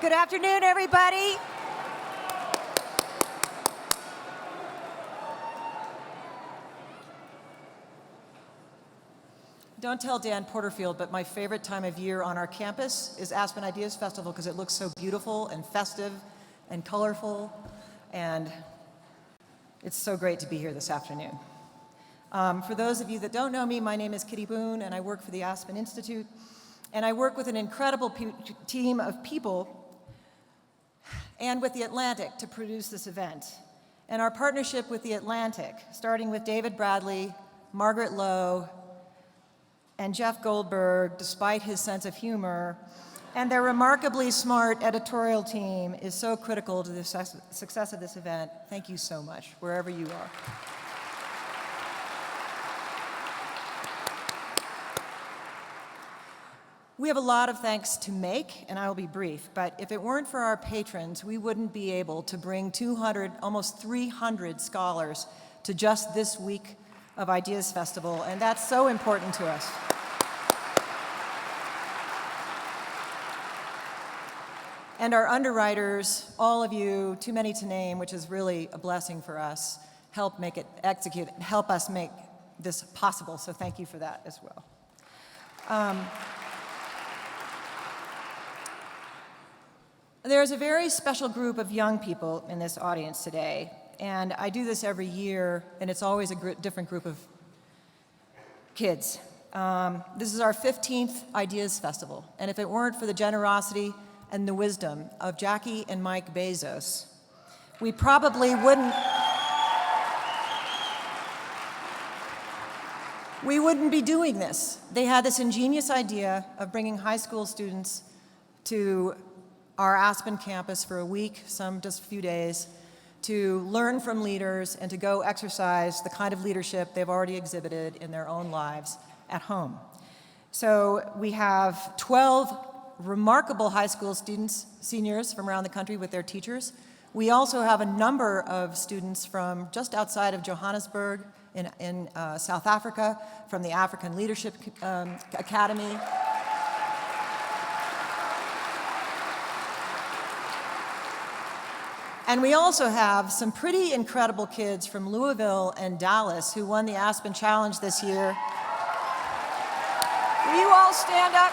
Good afternoon, everybody. Don't tell Dan Porterfield, but my favorite time of year on our campus is Aspen Ideas Festival because it looks so beautiful and festive and colorful, and it's so great to be here this afternoon. For those of you that don't know me, my name is Kitty Boone, and I work for the Aspen Institute, and I work with an incredible team of people and with The Atlantic to produce this event. And our partnership with The Atlantic, starting with David Bradley, Margaret Lowe, and Jeff Goldberg, despite his sense of humor, and their remarkably smart editorial team is so critical to the success of this event. Thank you so much, wherever you are. We have a lot of thanks to make, and I will be brief, but if it weren't for our patrons, we wouldn't be able to bring 200, almost 300 scholars to just this week of Ideas Festival, and that's so important to us. And our underwriters, all of you, too many to name, which is really a blessing for us, help make it execute, help us make this possible, so thank you for that as well. There's a very special group of young people in this audience today, and I do this every year, and it's always a different group of kids. This is our 15th Ideas Festival, and if it weren't for the generosity and the wisdom of Jackie and Mike Bezos, we probably wouldn't be doing this. They had this ingenious idea of bringing high school students to our Aspen campus for a week, some just a few days, to learn from leaders and to go exercise the kind of leadership they've already exhibited in their own lives at home. So we have 12 remarkable high school students, seniors from around the country with their teachers. We also have a number of students from just outside of Johannesburg in South Africa, from the African Leadership Academy. And we also have some pretty incredible kids from Louisville and Dallas who won the Aspen Challenge this year. Will you all stand up?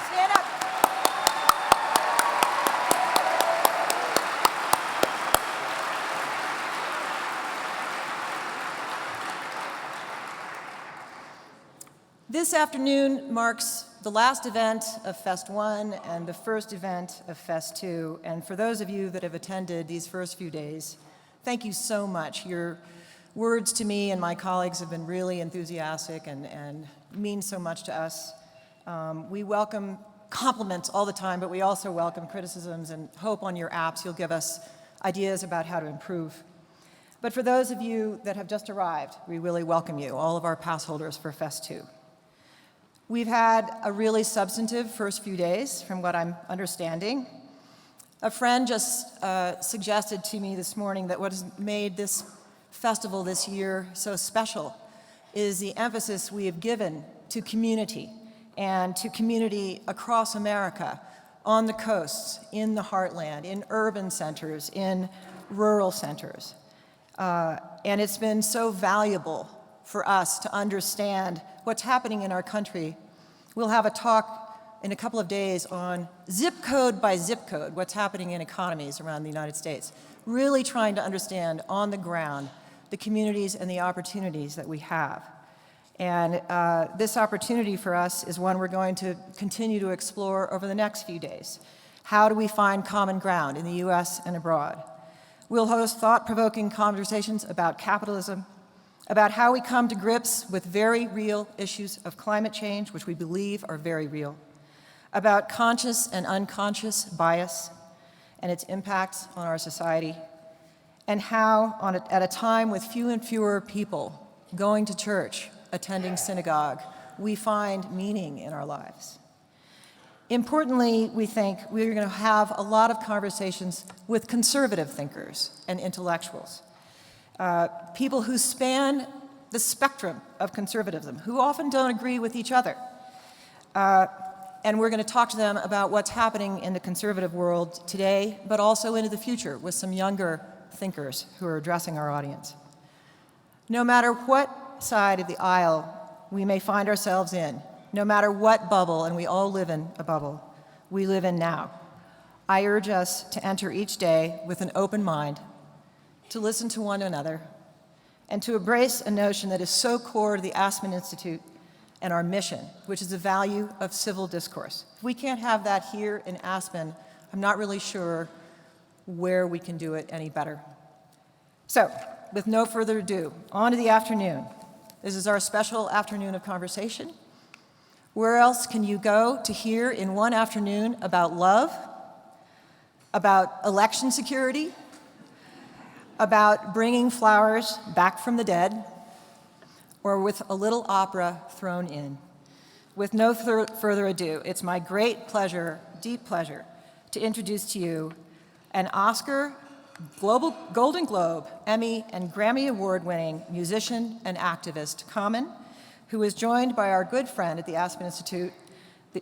Stand up. This afternoon marks the last event of Fest 1 and the first event of Fest 2. And for those of you that have attended these first few days, thank you so much. Your words to me and my colleagues have been really enthusiastic and mean so much to us. We welcome compliments all the time, but we also welcome criticisms and hope on your apps you'll give us ideas about how to improve. But for those of you that have just arrived, we really welcome you, all of our pass holders for Fest 2. We've had a really substantive first few days, from what I'm understanding. A friend just suggested to me this morning that what has made this festival this year so special is the emphasis we have given to community and to community across America, on the coasts, in the heartland, in urban centers, in rural centers. And it's been so valuable for us to understand what's happening in our country. We'll have a talk in a couple of days on zip code by zip code, what's happening in economies around the United States, really trying to understand on the ground the communities and the opportunities that we have. And this opportunity for us is one we're going to continue to explore over the next few days. How do we find common ground in the US and abroad? We'll host thought-provoking conversations about capitalism, about how we come to grips with very real issues of climate change, which we believe are very real, about conscious and unconscious bias and its impacts on our society, and how, at a time with fewer and fewer people going to church, attending synagogue, we find meaning in our lives. Importantly, we think we're going to have a lot of conversations with conservative thinkers and intellectuals, people who span the spectrum of conservatism, who often don't agree with each other. And we're going to talk to them about what's happening in the conservative world today, but also into the future with some younger thinkers who are addressing our audience. No matter what side of the aisle we may find ourselves in, no matter what bubble, and we all live in a bubble, we live in now, I urge us to enter each day with an open mind, to listen to one another, and to embrace a notion that is so core to the Aspen Institute and our mission, which is the value of civil discourse. If we can't have that here in Aspen, I'm not really sure where we can do it any better. So, with no further ado, on to the afternoon. This is our special afternoon of conversation. Where else can you go to hear in one afternoon about love, about election security, about bringing flowers back from the dead, or with a little opera thrown in? With no further ado, it's my great pleasure, deep pleasure, to introduce to you an Oscar, Golden Globe, Emmy, and Grammy Award-winning musician and activist, Common, who is joined by our good friend at the Aspen Institute,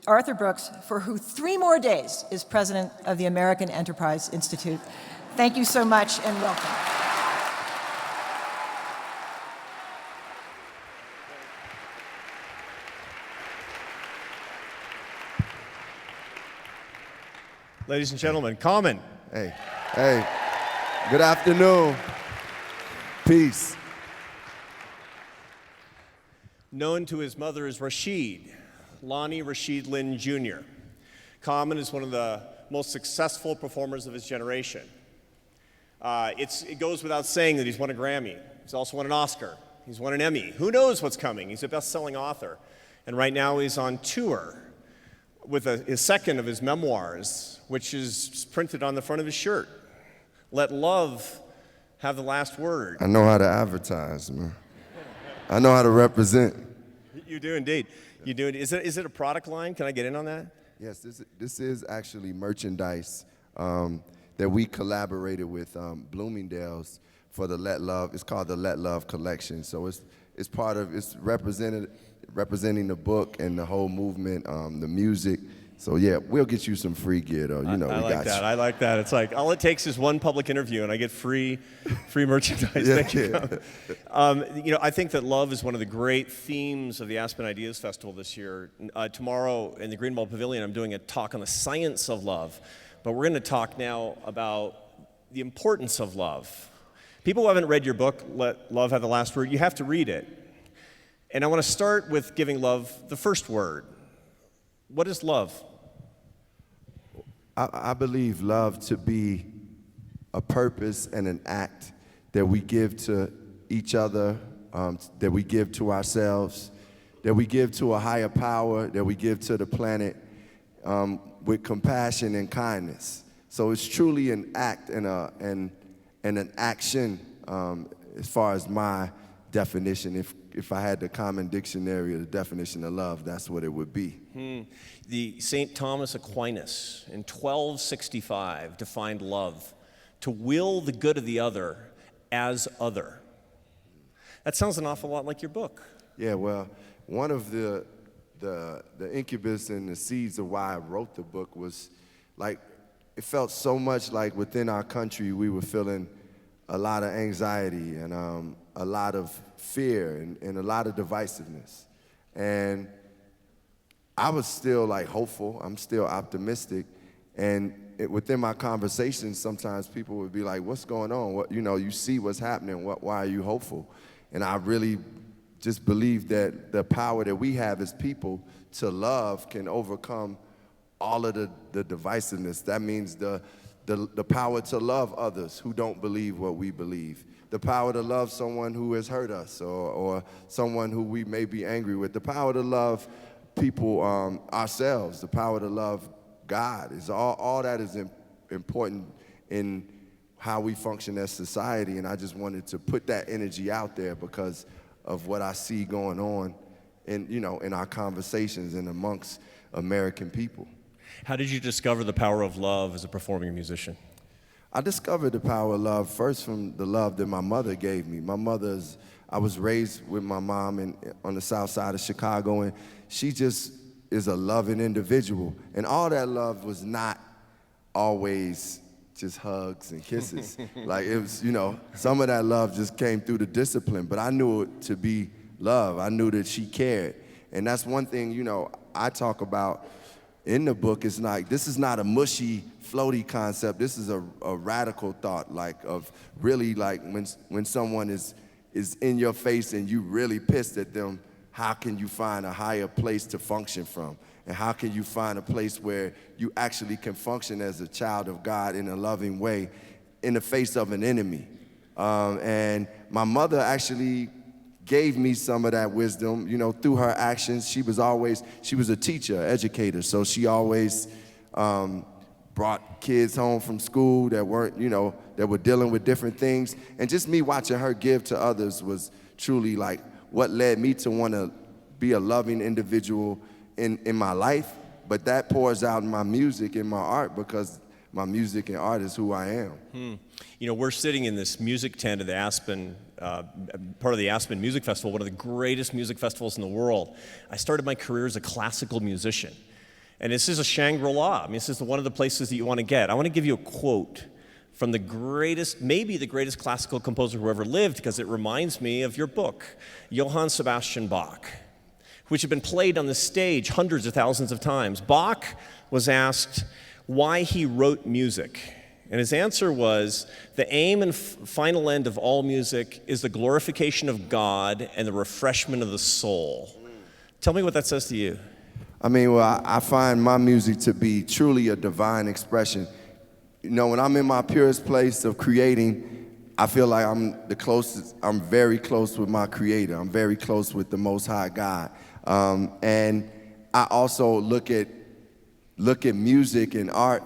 Arthur Brooks, for who 3 more days is president of the American Enterprise Institute. Thank you so much and welcome. Ladies and gentlemen, Common. Hey, hey, good afternoon. Peace. Known to his mother as Rashid, Lonnie Rashid Lynn Jr. Common is one of the most successful performers of his generation. It goes without saying that he's won a Grammy. He's also won an Oscar. He's won an Emmy. Who knows what's coming? He's a best-selling author. And right now he's on tour with his second of his memoirs, which is printed on the front of his shirt. Let love have the last word. I know how to advertise, man. I know how to represent. You do indeed. You do. Is it a product line? Can I get in on that? Yes, this is actually merchandise that we collaborated with Bloomingdale's for the Let Love. It's called the Let Love collection. So it's part of, it's representing the book and the whole movement, the music. So yeah, we'll get you some free gear though. You know, I like that. I like that. It's like all it takes is one public interview, and I get free merchandise. Yeah, Thank you. yeah. I think that love is one of the great themes of the Aspen Ideas Festival this year. Tomorrow in the Greenwald Pavilion, I'm doing a talk on the science of love, but we're going to talk now about the importance of love. People who haven't read your book, Let Love Have the Last Word, you have to read it. And I want to start with giving love the first word. What is love? I believe love to be a purpose and an act that we give to each other, that we give to ourselves, that we give to a higher power, that we give to the planet with compassion and kindness. So it's truly an act and an action as far as my definition. If I had the common dictionary of the definition of love, that's what it would be. The St. Thomas Aquinas in 1265 defined love to will the good of the other as other. That sounds an awful lot like your book. Yeah, well, one of the incubus and the seeds of why I wrote the book was like, it felt so much like within our country we were feeling a lot of anxiety and a lot of fear and a lot of divisiveness. And I was still like hopeful, I'm still optimistic, and within my conversations sometimes people would be like, what's going on? What, you see what's happening, why are you hopeful? And I really just believe that the power that we have as people to love can overcome all of the divisiveness. That means the power to love others who don't believe what we believe. The power to love someone who has hurt us or someone who we may be angry with. The power to love people ourselves. The power to love God. All that is important in how we function as society, and I just wanted to put that energy out there because of what I see going on in our conversations and amongst American people. How did you discover the power of love as a performing musician? I discovered the power of love first from the love that my mother gave me. I was raised with my mom on the south side of Chicago, and she just is a loving individual. And all that love was not always just hugs and kisses. Like it was, some of that love just came through the discipline, but I knew it to be love. I knew that she cared. And that's one thing, I talk about in the book. It's like, this is not a mushy, floaty concept. This is a radical thought, like of really like when someone is in your face and you really pissed at them, how can you find a higher place to function from? And how can you find a place where you actually can function as a child of God in a loving way in the face of an enemy? And my mother actually gave me some of that wisdom, through her actions. She was a teacher, educator, so she always brought kids home from school that weren't, that were dealing with different things. And just me watching her give to others was truly like what led me to want to be a loving individual in my life, but that pours out in my music and my art, because my music and art is who I am. We're sitting in this music tent at the Aspen, part of the Aspen Music Festival, one of the greatest music festivals in the world. I started my career as a classical musician, and this is a Shangri-La. I mean, this is one of the places that you want to get. I want to give you a quote from the greatest, maybe the greatest classical composer who ever lived, because it reminds me of your book, Johann Sebastian Bach, which had been played on the stage hundreds of thousands of times. Bach was asked why he wrote music, and his answer was, the aim and final end of all music is the glorification of God and the refreshment of the soul. Tell me what that says to you. I mean, well, I find my music to be truly a divine expression. When I'm in my purest place of creating, I feel like I'm very close with my Creator. I'm very close with the Most High God. And I also look at music and art,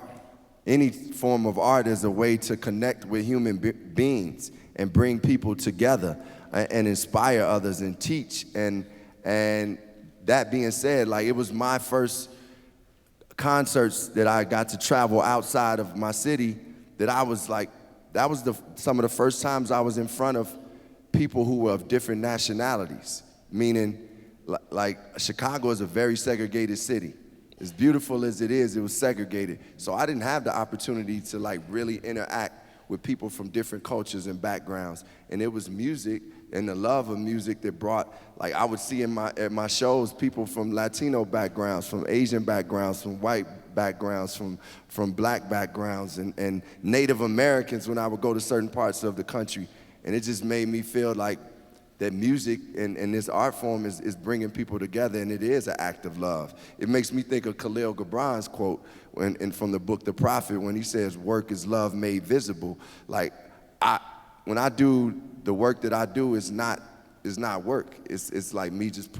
any form of art, as a way to connect with human beings and bring people together and inspire others and teach. And that being said, like, it was my first concerts that I got to travel outside of my city that I was like, that was some of the first times I was in front of people who were of different nationalities, meaning like Chicago is a very segregated city. As beautiful as it was segregated. So I didn't have the opportunity to like really interact with people from different cultures and backgrounds. And it was music and the love of music that brought, like I would see at my shows, people from Latino backgrounds, from Asian backgrounds, from white backgrounds, from black backgrounds, and Native Americans when I would go to certain parts of the country. And it just made me feel like that music and this art form is bringing people together, and it is an act of love. It makes me think of Khalil Gibran's quote from the book The Prophet, when he says, work is love made visible. Like, when I do the work that I do, is not work. It's like me just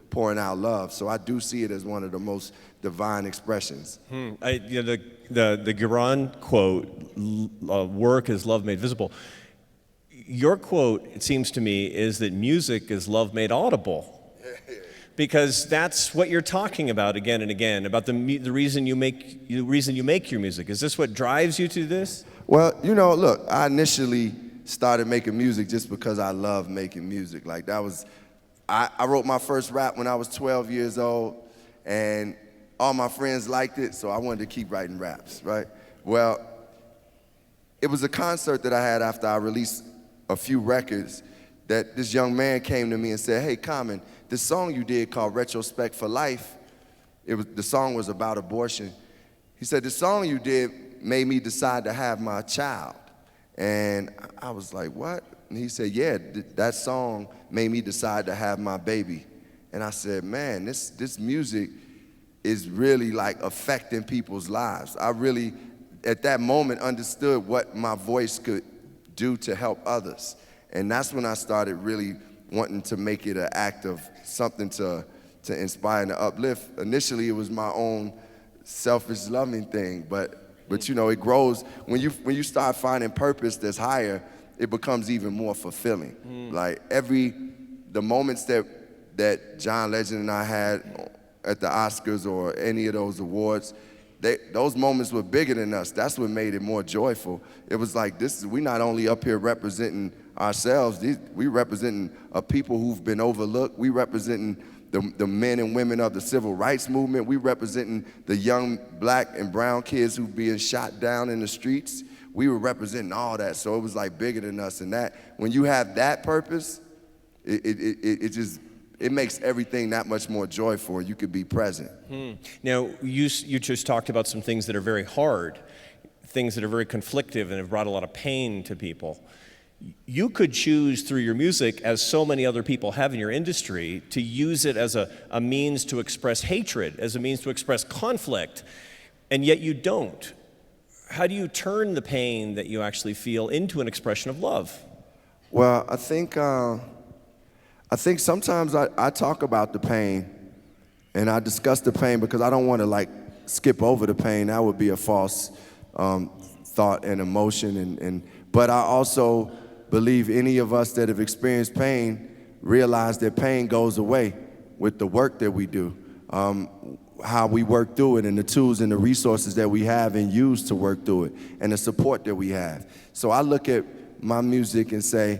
pouring out love. So I do see it as one of the most divine expressions. The Gibran quote, work is love made visible. Your quote, it seems to me, is that music is love made audible, because that's what you're talking about again and again, about the reason you make your music. Is this what drives you to this? Well, look, I initially started making music just because I love making music. Like I wrote my first rap when I was 12 years old, and all my friends liked it, so I wanted to keep writing raps, right? Well, it was a concert that I had after I released a few records that this young man came to me and said, hey, Common, this song you did called Retrospect for Life, the song was about abortion. He said, the song you did made me decide to have my child. And I was like, what? And he said, yeah, that song made me decide to have my baby. And I said, man, this music is really like affecting people's lives. I really, at that moment, understood what my voice could do to help others. And that's when I started really wanting to make it an act of something to inspire and to uplift. Initially, it was my own selfish loving thing, but it grows. When you start finding purpose that's higher, it becomes even more fulfilling. Like the moments that John Legend and I had at the Oscars or any of those awards, those moments were bigger than us. That's what made it more joyful. It was like, we not only up here representing ourselves, we representing a people who've been overlooked. We representing the men and women of the civil rights movement. We representing the young black and brown kids who being shot down in the streets. We were representing all that, so it was like bigger than us. And that, when you have that purpose, it makes everything that much more joyful. You could be present. Now, you just talked about some things that are very hard, things that are very conflictive and have brought a lot of pain to people. You could choose through your music, as so many other people have in your industry, to use it as a means to express hatred, as a means to express conflict, and yet you don't. How do you turn the pain that you actually feel into an expression of love? Well, I think sometimes I talk about the pain, and I discuss the pain because I don't want to like skip over the pain. That would be a false thought and emotion. But I also believe any of us that have experienced pain realize that pain goes away with the work that we do, how we work through it, and the tools and the resources that we have and use to work through it, and the support that we have. So I look at my music and say,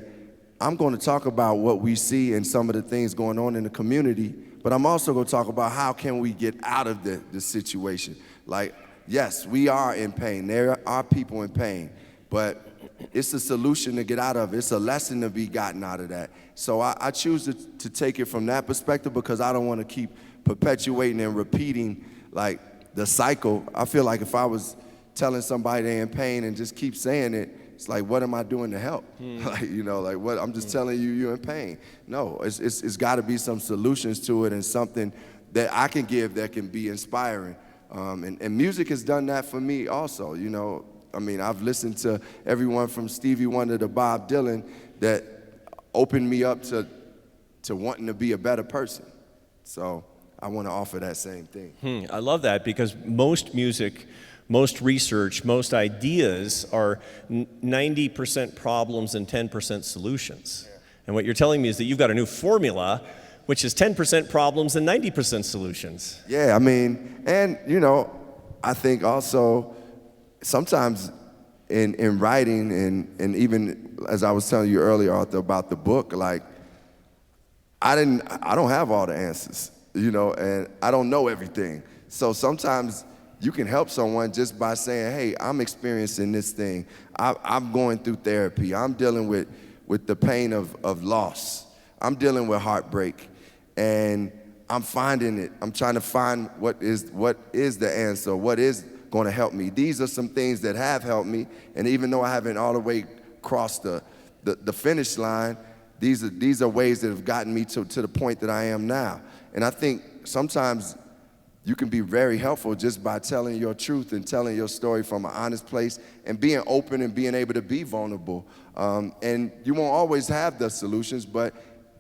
I'm going to talk about what we see and some of the things going on in the community, but I'm also going to talk about how can we get out of the situation. Like, yes, we are in pain. There are people in pain, but it's a solution to get out of it. It's a lesson to be gotten out of that. So I choose to take it from that perspective because I don't want to keep perpetuating and repeating like the cycle. I feel like if I was telling somebody they're in pain and just keep saying it, it's like, what am I doing to help? Like, you know, like what? I'm just telling you you're in pain. No, it's got to be some solutions to it and something that I can give that can be inspiring. And music has done that for me also, you know. I mean, I've listened to everyone from Stevie Wonder to Bob Dylan that opened me up to wanting to be a better person. So I want to offer that same thing. I love that because most music, most research, most ideas are 90% problems and 10% solutions. Yeah. And what you're telling me is that you've got a new formula, which is 10% problems and 90% solutions. Yeah, I mean, and you know, I think also sometimes in writing and even as I was telling you earlier, Arthur, about the book, like I don't have all the answers, you know, and I don't know everything. So sometimes you can help someone just by saying, hey, I'm experiencing this thing. I'm going through therapy. I'm dealing with the pain of loss. I'm dealing with heartbreak. And I'm finding it. I'm trying to find what is the answer, what is going to help me. These are some things that have helped me. And even though I haven't all the way crossed the finish line, these are ways that have gotten me to the point that I am now. And I think sometimes you can be very helpful just by telling your truth and telling your story from an honest place and being open and being able to be vulnerable. And you won't always have the solutions, but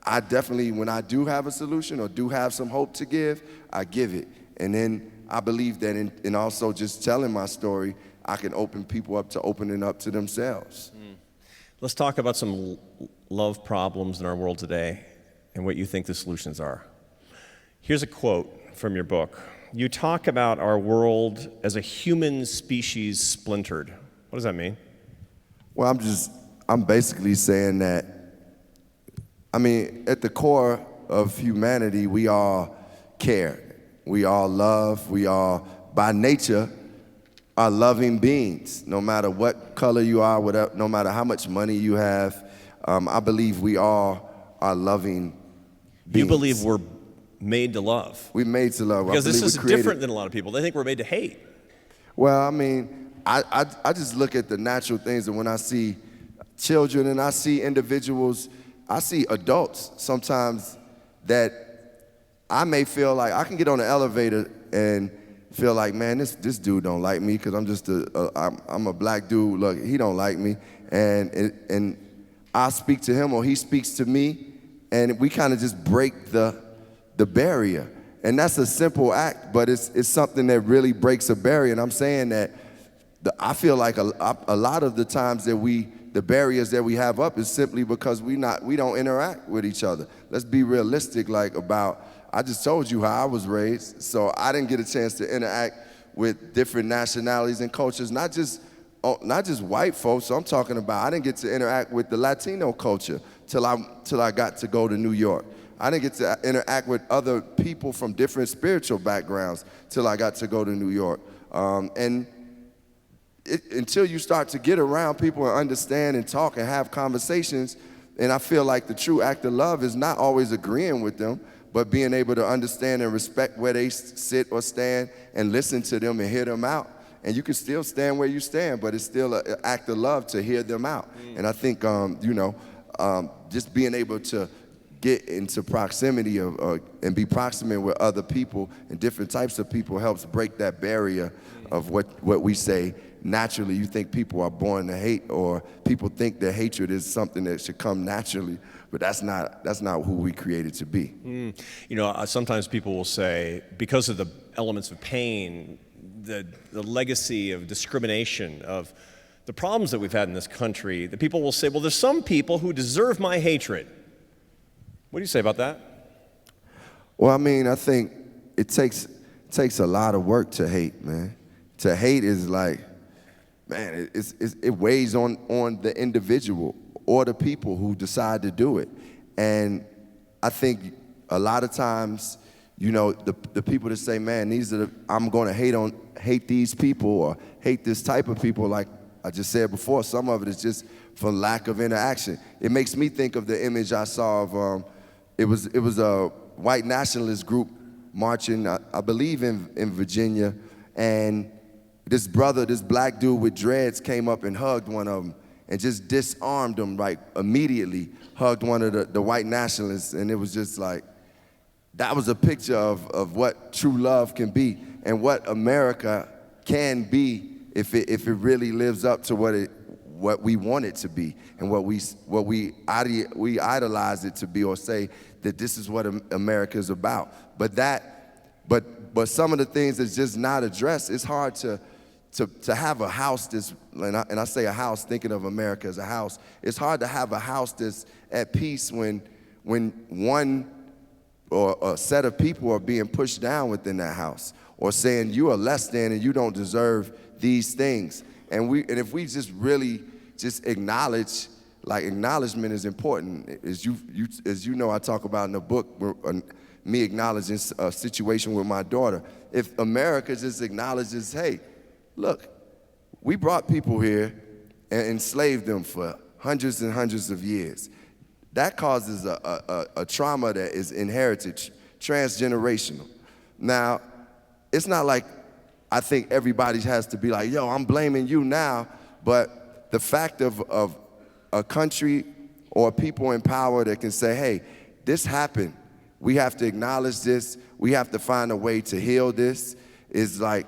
I definitely, when I do have a solution or do have some hope to give, I give it. And then I believe that in also just telling my story, I can open people up to opening up to themselves. Let's talk about some love problems in our world today and what you think the solutions are. Here's a quote from your book. You talk about our world as a human species splintered. What does that mean? Well, I'm basically saying that, I mean, at the core of humanity, we all care. We all love. We all, by nature, are loving beings. No matter what color you are, whatever, no matter how much money you have, I believe we all are loving beings. You believe we're made to love? We're made to love. Because this is different than a lot of people. They think we're made to hate. Well, I mean, I just look at the natural things, and when I see children and I see individuals, I see adults sometimes that I may feel like I can get on the elevator and feel like, man, this dude don't like me because I'm just I'm a black dude. Look, he don't like me, and I speak to him or he speaks to me, and we kind of just break the barrier. And that's a simple act, but it's something that really breaks a barrier. And I'm saying that I feel like a lot of the times that the barriers that we have up is simply because we don't interact with each other. Let's be realistic, I just told you how I was raised, so I didn't get a chance to interact with different nationalities and cultures, not just white folks. So I'm talking about I didn't get to interact with the Latino culture till I got to go to New York. I didn't get to interact with other people from different spiritual backgrounds till I got to go to New York. Until you start to get around people and understand and talk and have conversations, and I feel like the true act of love is not always agreeing with them, but being able to understand and respect where they sit or stand and listen to them and hear them out. And you can still stand where you stand, but it's still an act of love to hear them out. And I think, just being able to get into proximity and be proximate with other people and different types of people helps break that barrier of what we say. Naturally, you think people are born to hate, or people think that hatred is something that should come naturally, but that's not who we created to be. Sometimes people will say, because of the elements of pain, the legacy of discrimination, of the problems that we've had in this country, that people will say, well, there's some people who deserve my hatred. What do you say about that? Well, I mean, I think it takes a lot of work to hate, man. To hate is like, man, it weighs on the individual or the people who decide to do it. And I think a lot of times, the people that say, man, I'm going to hate these people or hate this type of people, like I just said before, some of it is just for lack of interaction. It makes me think of the image I saw of, it was a white nationalist group marching, I believe in Virginia, and this black dude with dreads came up and hugged one of them and just disarmed him, like immediately hugged one of the white nationalists. And it was just like, that was a picture of what true love can be and what America can be if it really lives up to what we want it to be and what we idolize it to be, or say that this is what America is about. But some of the things that's just not addressed, it's hard to have a house that's, and I say a house thinking of America as a house, it's hard to have a house that's at peace when one or a set of people are being pushed down within that house, or saying you are less than and you don't deserve these things. And if we just really just acknowledge, like acknowledgement is important. As you know, I talk about in the book, me acknowledging a situation with my daughter. If America just acknowledges, hey, look, we brought people here and enslaved them for hundreds and hundreds of years. That causes a trauma that is inherited, transgenerational. Now, it's not like I think everybody has to be like, yo, I'm blaming you now, but the fact of a country or people in power that can say, hey, this happened. We have to acknowledge this. We have to find a way to heal this. Is like,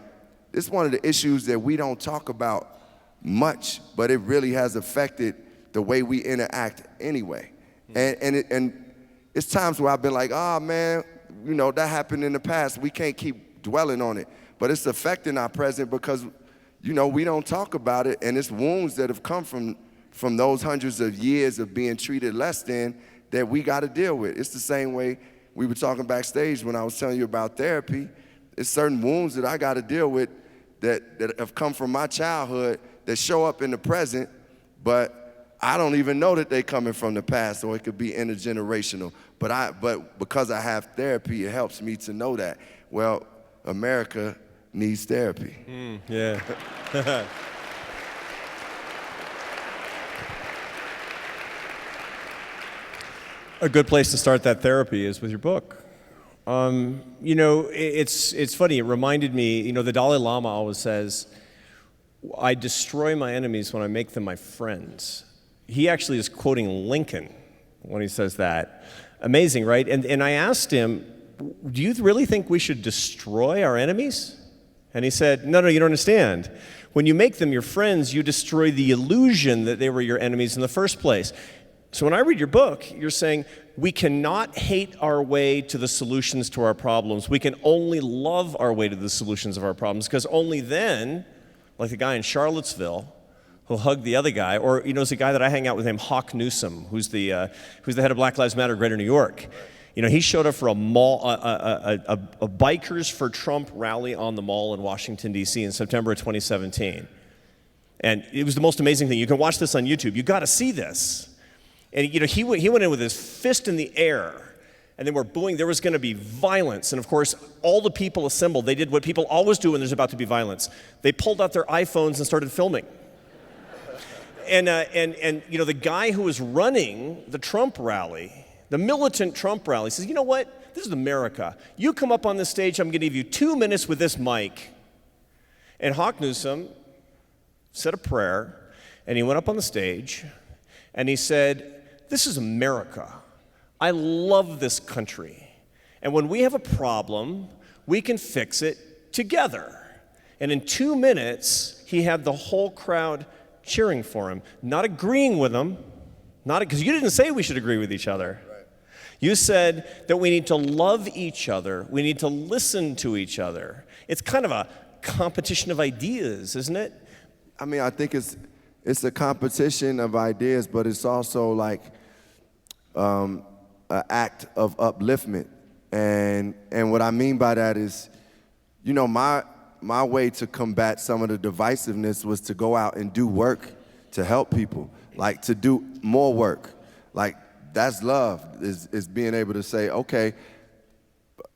it's one of the issues that we don't talk about much, but it really has affected the way we interact anyway. And it's times where I've been like, oh man, that happened in the past. We can't keep dwelling on it. But it's affecting our present because, we don't talk about it, and it's wounds that have come from those hundreds of years of being treated less than that we got to deal with. It's the same way we were talking backstage when I was telling you about therapy. It's certain wounds that I got to deal with that have come from my childhood that show up in the present, but I don't even know that they're coming from the past, or it could be intergenerational. But because I have therapy, it helps me to know that, well, America needs therapy. Yeah. A good place to start that therapy is with your book. It's funny, it reminded me, the Dalai Lama always says, I destroy my enemies when I make them my friends. He actually is quoting Lincoln when he says that. Amazing, right? And I asked him, do you really think we should destroy our enemies? And he said, no, you don't understand. When you make them your friends, you destroy the illusion that they were your enemies in the first place. So when I read your book, you're saying we cannot hate our way to the solutions to our problems. We can only love our way to the solutions of our problems, because only then, like the guy in Charlottesville who hugged the other guy, or there's a guy that I hang out with named Hawk Newsom, who's the head of Black Lives Matter Greater New York. He showed up for a Bikers for Trump rally on the Mall in Washington, D.C. in September of 2017. And it was the most amazing thing. You can watch this on YouTube. You got to see this. And he went in with his fist in the air, and they were booing. There was going to be violence. And of course, all the people assembled. They did what people always do when there's about to be violence. They pulled out their iPhones and started filming. And the guy who was running the Trump rally, the militant Trump rally, says, you know what? This is America. You come up on this stage, I'm going to give you 2 minutes with this mic. And Hawk Newsom said a prayer, and he went up on the stage, and he said, this is America. I love this country. And when we have a problem, we can fix it together. And in 2 minutes, he had the whole crowd cheering for him, not agreeing with him, because you didn't say we should agree with each other. Right. You said that we need to love each other, we need to listen to each other. It's kind of a competition of ideas, isn't it? I mean, I think it's a competition of ideas, but it's also like an act of upliftment. And what I mean by that is, you know, my way to combat some of the divisiveness was to go out and do work to help people, like to do more work. Like, that's love, is being able to say, okay,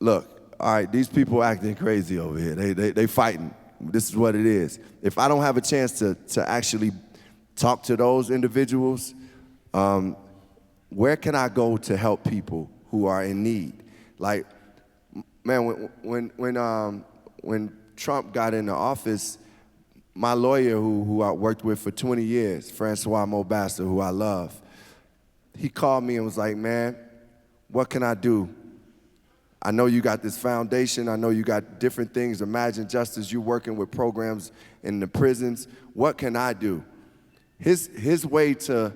look, all right, these people acting crazy over here. They fighting. This is what it is. If I don't have a chance to actually talk to those individuals, where can I go to help people who are in need? Like, man, when Trump got into office, my lawyer who I worked with for 20 years, Francois Mobasta, who I love, he called me and was like, man, what can I do? I know you got this foundation. I know you got different things. Imagine Justice, you're working with programs in the prisons. What can I do? His way to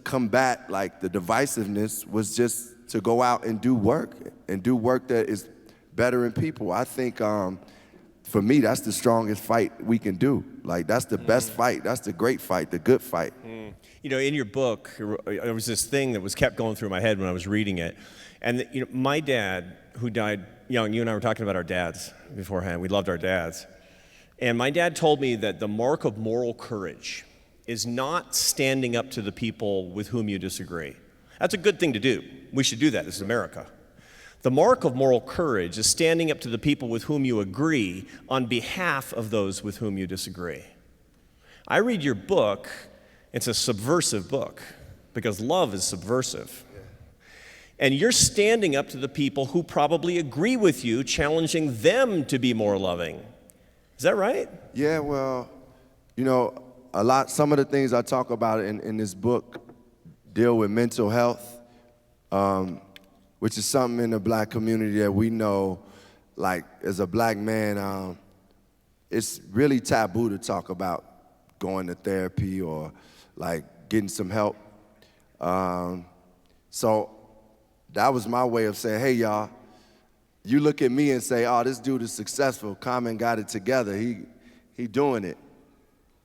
combat like the divisiveness was just to go out and do work that is bettering people. I think for me, that's the strongest fight we can do. Like, that's the best fight. That's the great fight, the good fight. You know, in your book, there was this thing that was kept going through my head when I was reading it. And you know, my dad, who died young, you and I were talking about our dads beforehand. We loved our dads. And my dad told me that the mark of moral courage is not standing up to the people with whom you disagree. That's a good thing to do. We should do that. This is America. The mark of moral courage is standing up to the people with whom you agree on behalf of those with whom you disagree. I read your book. It's a subversive book because love is subversive. And you're standing up to the people who probably agree with you, challenging them to be more loving. Is that right? Yeah, well, you know, some of the things I talk about in this book deal with mental health, which is something in the black community that we know, like, as a black man, it's really taboo to talk about going to therapy or, like, getting some help. So that was my way of saying, hey, y'all, you look at me and say, oh, this dude is successful. Common got it together. He doing it.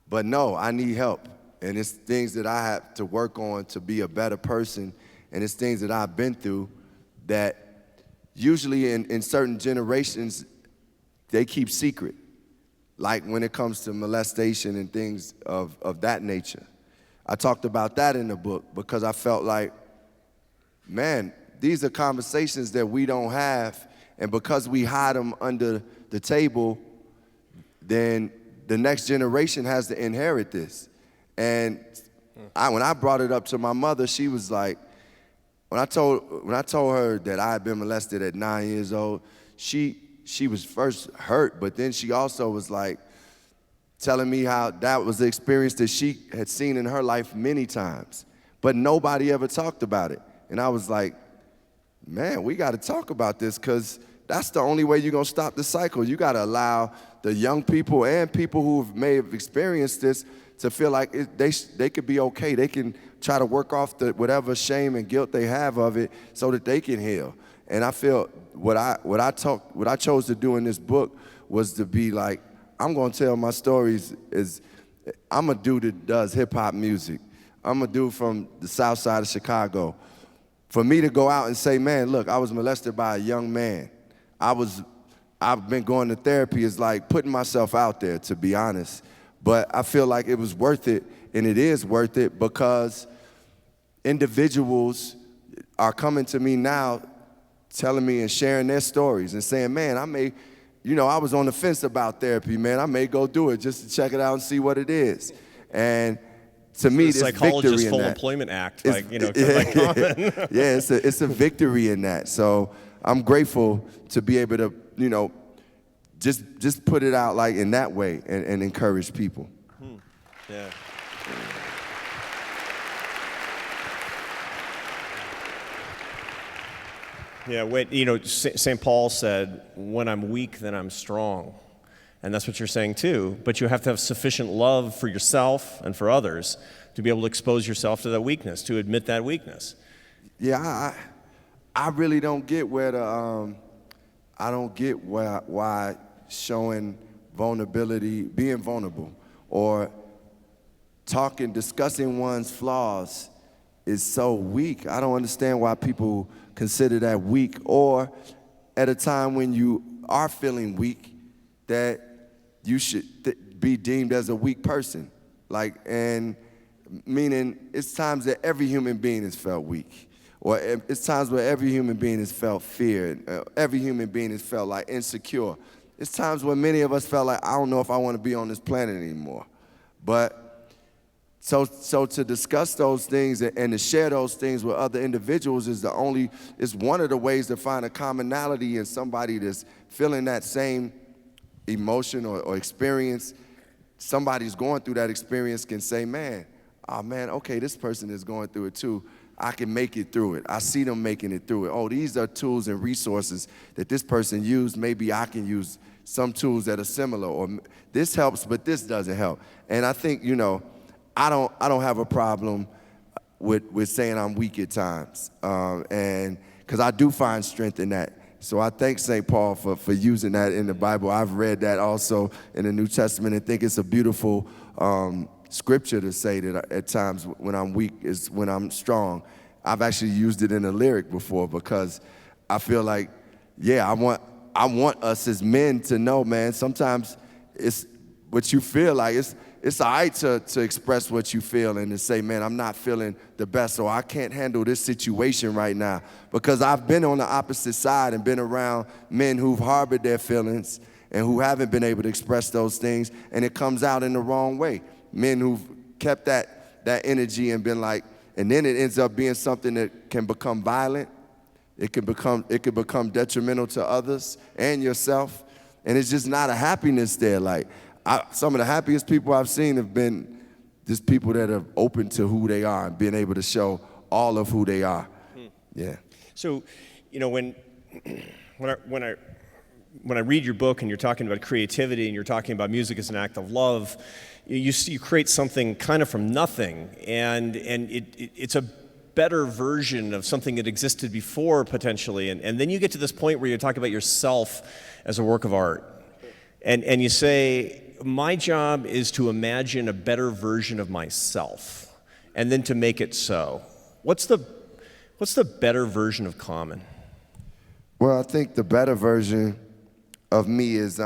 But no, I need help. And it's things that I have to work on to be a better person. And it's things that I've been through that usually in certain generations, they keep secret. Like when it comes to molestation and things of that nature. I talked about that in the book because I felt like, man, these are conversations that we don't have, and because we hide them under the table, then the next generation has to inherit this. And when I brought it up to my mother, she was like, when I told her that I had been molested at 9 years old, she was first hurt, but then she also was like telling me how that was the experience that she had seen in her life many times, but nobody ever talked about it. And I was like, man, we got to talk about this because that's the only way you're going to stop the cycle. You got to allow the young people and people who may have experienced this to feel like they could be okay. They can try to work off whatever shame and guilt they have of it so that they can heal. And I feel what I chose to do in this book was to be like, I'm going to tell my stories I'm a dude that does hip-hop music. I'm a dude from the south side of Chicago. For me to go out and say, man, look, I was molested by a young man. I've been going to therapy is like putting myself out there, to be honest. But I feel like it was worth it, and it is worth it because individuals are coming to me now telling me and sharing their stories and saying, man, I was on the fence about therapy, man. I may go do it just to check it out and see what it is. And to me, there's victory in that. Psychologist full employment act, like Common. Yeah, it's a victory in that. So I'm grateful to be able to, just put it out like in that way and encourage people. Yeah. Yeah, St. Paul said, when I'm weak, then I'm strong. And that's what you're saying too. But you have to have sufficient love for yourself and for others to be able to expose yourself to that weakness, to admit that weakness. Yeah, I really don't get why showing vulnerability, being vulnerable, or discussing one's flaws is so weak. I don't understand why people consider that weak, or at a time when you are feeling weak, that you should be deemed as a weak person. And meaning it's times that every human being has felt weak, or it's times where every human being has felt fear, every human being has felt like insecure. It's times when many of us felt like, I don't know if I want to be on this planet anymore. But so to discuss those things and to share those things with other individuals is one of the ways to find a commonality in somebody that's feeling that same emotion or experience. Somebody's going through that experience can say, man, okay, this person is going through it too. I can make it through it. I see them making it through it. Oh, these are tools and resources that this person used. Maybe I can use some tools that are similar, or this helps, but this doesn't help. And I think, I don't have a problem with saying I'm weak at times, and because I do find strength in that. So I thank St. Paul for using that in the Bible. I've read that also in the New Testament and think it's a beautiful scripture to say that at times when I'm weak is when I'm strong. I've actually used it in a lyric before because I feel like, I want us as men to know, man, sometimes it's what you feel like. It's all right to express what you feel and to say, man, I'm not feeling the best, or I can't handle this situation right now. Because I've been on the opposite side and been around men who've harbored their feelings and who haven't been able to express those things, and it comes out in the wrong way. Men who've kept that energy and been like, and then it ends up being something that can become violent. It could become detrimental to others and yourself, and it's just not a happiness there. Some of the happiest people I've seen have been just people that are open to who they are and being able to show all of who they are. Yeah. So, when I read your book and you're talking about creativity and you're talking about music as an act of love, you create something kind of from nothing, and it's a better version of something that existed before potentially, and then you get to this point where you talk about yourself as a work of art, and you say, my job is to imagine a better version of myself, and then to make it so. What's the better version of Common? Well, I think the better version of me is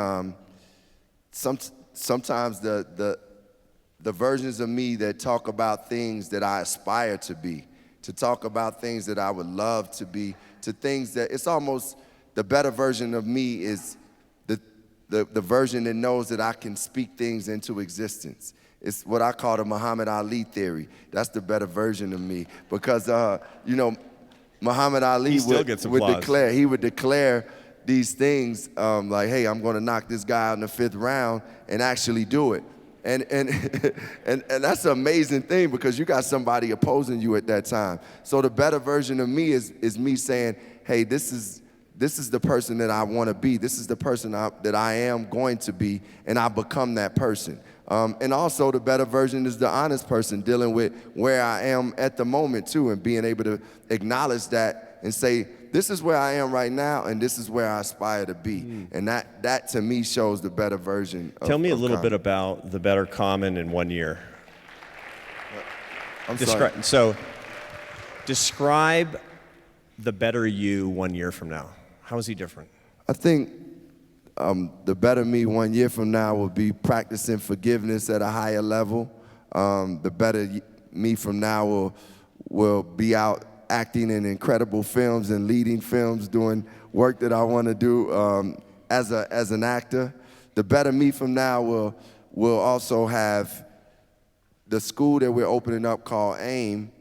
sometimes the versions of me that talk about things that I aspire to be, to talk about things that I would love to be, to things that it's almost the better version of me is the version that knows that I can speak things into existence. It's what I call the Muhammad Ali theory. That's the better version of me because, Muhammad Ali would declare these things like, hey, I'm going to knock this guy out in the 5th round and actually do it. And that's an amazing thing because you got somebody opposing you at that time. So the better version of me is me saying, hey, this is the person that I want to be. This is the person that I am going to be, and I become that person. And also the better version is the honest person dealing with where I am at the moment too, and being able to acknowledge that and say, this is where I am right now, and this is where I aspire to be. And that to me shows the better version of Tell me a little Common. bit about the better Common in 1 year. Sorry. So describe the better you 1 year from now. How is he different? I think the better me 1 year from now will be practicing forgiveness at a higher level. The better me from now will be out acting in incredible films and leading films, doing work that I want to do as an actor. The Better Me from now will also have the school that we're opening up called AIM,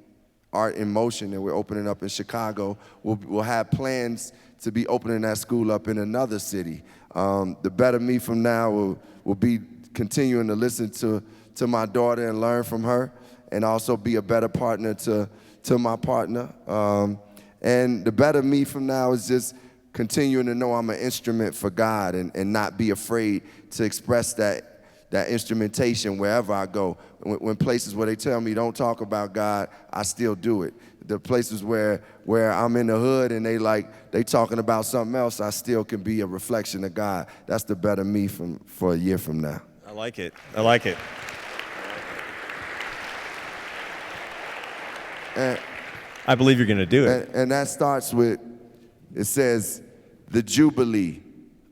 Art in Motion, that we're opening up in Chicago. We'll have plans to be opening that school up in another city. The Better Me from now will be continuing to listen to my daughter and learn from her, and also be a better partner to my partner. And the Better Me from now is just continuing to know I'm an instrument for God, and not be afraid to express that instrumentation wherever I go. When places where they tell me don't talk about God, I still do it. The places where I'm in the hood and they talking about something else, I still can be a reflection of God. That's the Better Me for a year from now. I like it. I like it. I believe you're going to do it. And that starts with, it says, the jubilee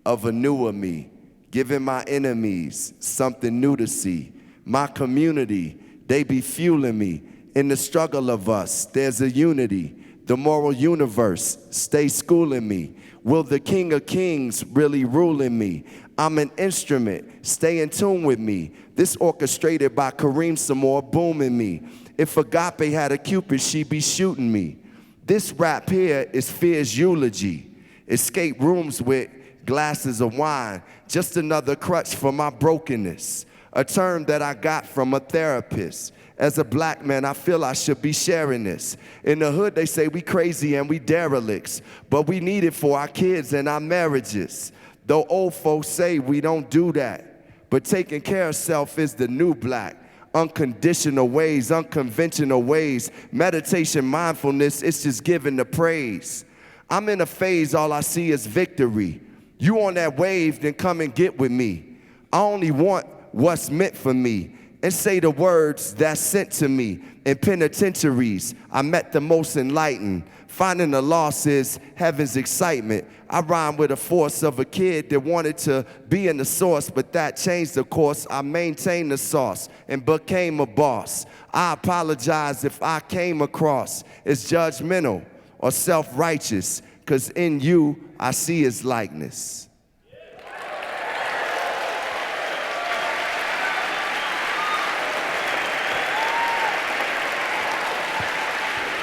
of a newer me, giving my enemies something new to see. My community, they be fueling me. In the struggle of us, there's a unity. The moral universe, stay schooling me. Will the King of Kings really rule in me? I'm an instrument, stay in tune with me. This orchestrated by Kareem Samore booming me. If Agape had a Cupid, she'd be shooting me. This rap here is fear's eulogy. Escape rooms with glasses of wine, just another crutch for my brokenness. A term that I got from a therapist. As a black man, I feel I should be sharing this. In the hood, they say we crazy and we derelicts, but we need it for our kids and our marriages. Though old folks say we don't do that, but taking care of self is the new black. Unconditional ways, unconventional ways, meditation, mindfulness, it's just giving the praise. I'm in a phase, all I see is victory. You on that wave, then come and get with me. I only want what's meant for me, and say the words that's sent to me. In penitentiaries, I met the most enlightened. Finding the lost is heaven's excitement. I rhyme with the force of a kid that wanted to be in the source, but that changed the course. I maintained the sauce and became a boss. I apologize if I came across as judgmental or self-righteous, because in you, I see his likeness.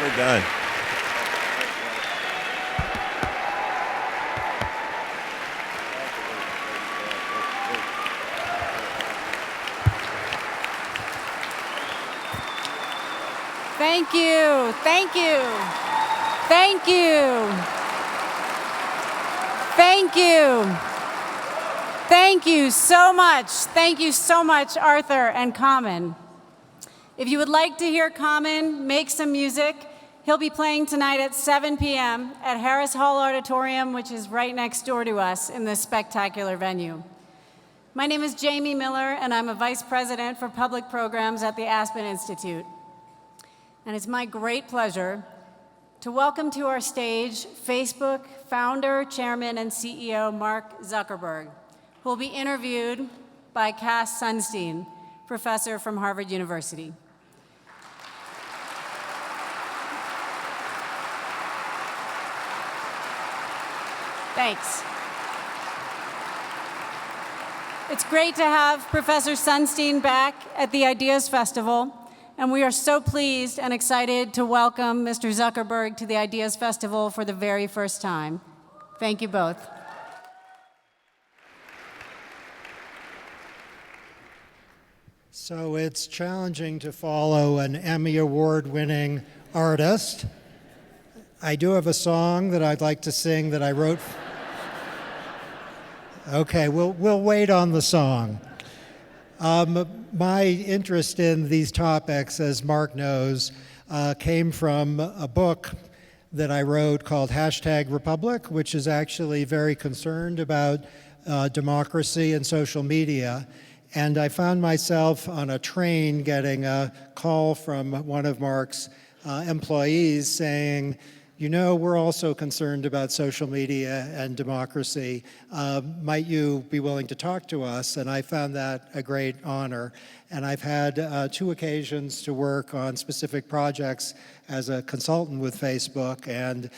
We're done. Thank you, thank you, thank you, thank you, thank you so much, Arthur and Common. If you would like to hear Common make some music, he'll be playing tonight at 7 p.m. at Harris Hall Auditorium, which is right next door to us in this spectacular venue. My name is Jamie Miller, and I'm a Vice President for Public Programs at the Aspen Institute. And it's my great pleasure to welcome to our stage Facebook founder, chairman, and CEO Mark Zuckerberg, who will be interviewed by Cass Sunstein, professor from Harvard University. Thanks. It's great to have Professor Sunstein back at the Ideas Festival. And we are so pleased and excited to welcome Mr. Zuckerberg to the Ideas Festival for the very first time. Thank you both. So it's challenging to follow an Emmy Award-winning artist. I do have a song that I'd like to sing that I wrote. Okay, we'll wait on the song. My interest in these topics, as Mark knows, came from a book that I wrote called #Republic, which is actually very concerned about democracy and social media. And I found myself on a train getting a call from one of Mark's employees saying, You know, we're also concerned about social media and democracy. Might you be willing to talk to us? And I found that a great honor. And I've had 2 occasions to work on specific projects as a consultant with Facebook, and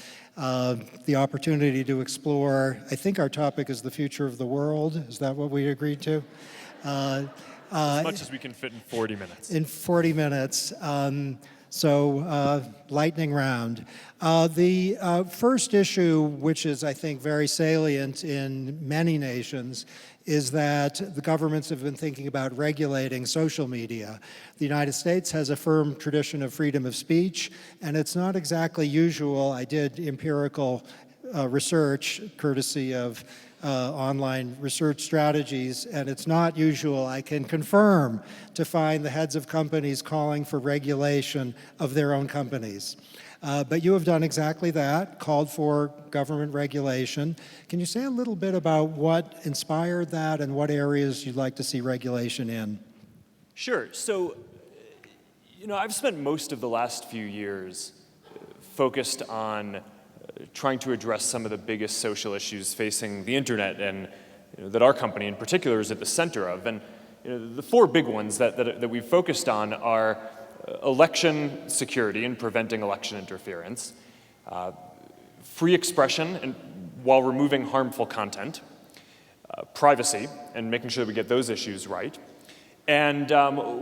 the opportunity to explore, I think our topic is the future of the world. Is that what we agreed to? As much as we can fit in 40 minutes. In 40 minutes. So lightning round. The first issue, which is, I think, very salient in many nations, is that the governments have been thinking about regulating social media. The United States has a firm tradition of freedom of speech, and it's not exactly usual. I did empirical research, courtesy of online research strategies, and it's not usual, I can confirm, to find the heads of companies calling for regulation of their own companies. But you have done exactly that, called for government regulation. Can you say a little bit about what inspired that and what areas you'd like to see regulation in? Sure. So, I've spent most of the last few years focused on trying to address some of the biggest social issues facing the internet, and that our company in particular is at the center of. And the 4 big ones that we've focused on are election security and preventing election interference, free expression and while removing harmful content, privacy and making sure that we get those issues right. And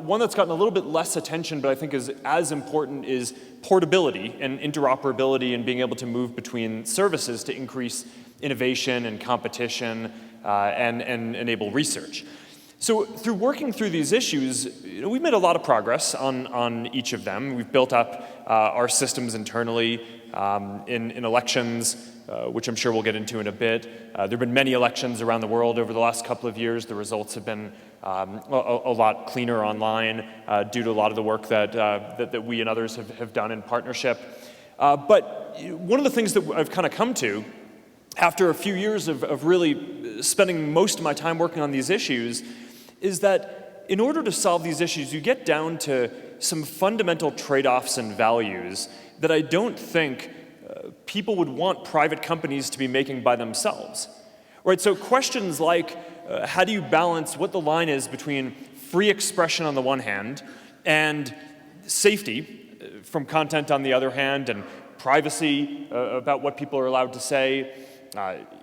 one that's gotten a little bit less attention, but I think is as important, is portability and interoperability and being able to move between services to increase innovation and competition and enable research. So through working through these issues, we've made a lot of progress on each of them. We've built up our systems internally in elections, which I'm sure we'll get into in a bit. There have been many elections around the world over the last couple of years. The results have been a lot cleaner online due to a lot of the work that we and others have done in partnership. But one of the things that I've kind of come to after a few years of really spending most of my time working on these issues is that in order to solve these issues, you get down to some fundamental trade-offs and values that I don't think people would want private companies to be making by themselves. Right? So questions like, how do you balance what the line is between free expression on the one hand and safety from content on the other hand, and privacy about what people are allowed to say,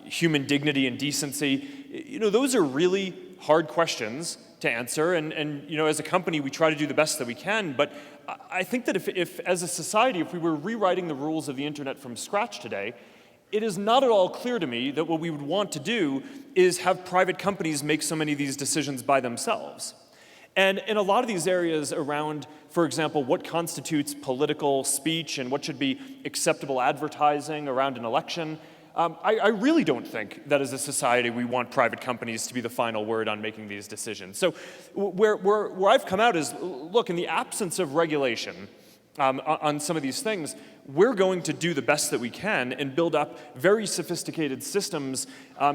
human dignity and decency. Those are really hard questions to answer, and as a company we try to do the best that we can, but I think that if as a society, if we were rewriting the rules of the internet from scratch today, it is not at all clear to me that what we would want to do is have private companies make so many of these decisions by themselves. And in a lot of these areas around, for example, what constitutes political speech and what should be acceptable advertising around an election, I really don't think that as a society we want private companies to be the final word on making these decisions. So where I've come out is, look, in the absence of regulation on some of these things, we're going to do the best that we can and build up very sophisticated systems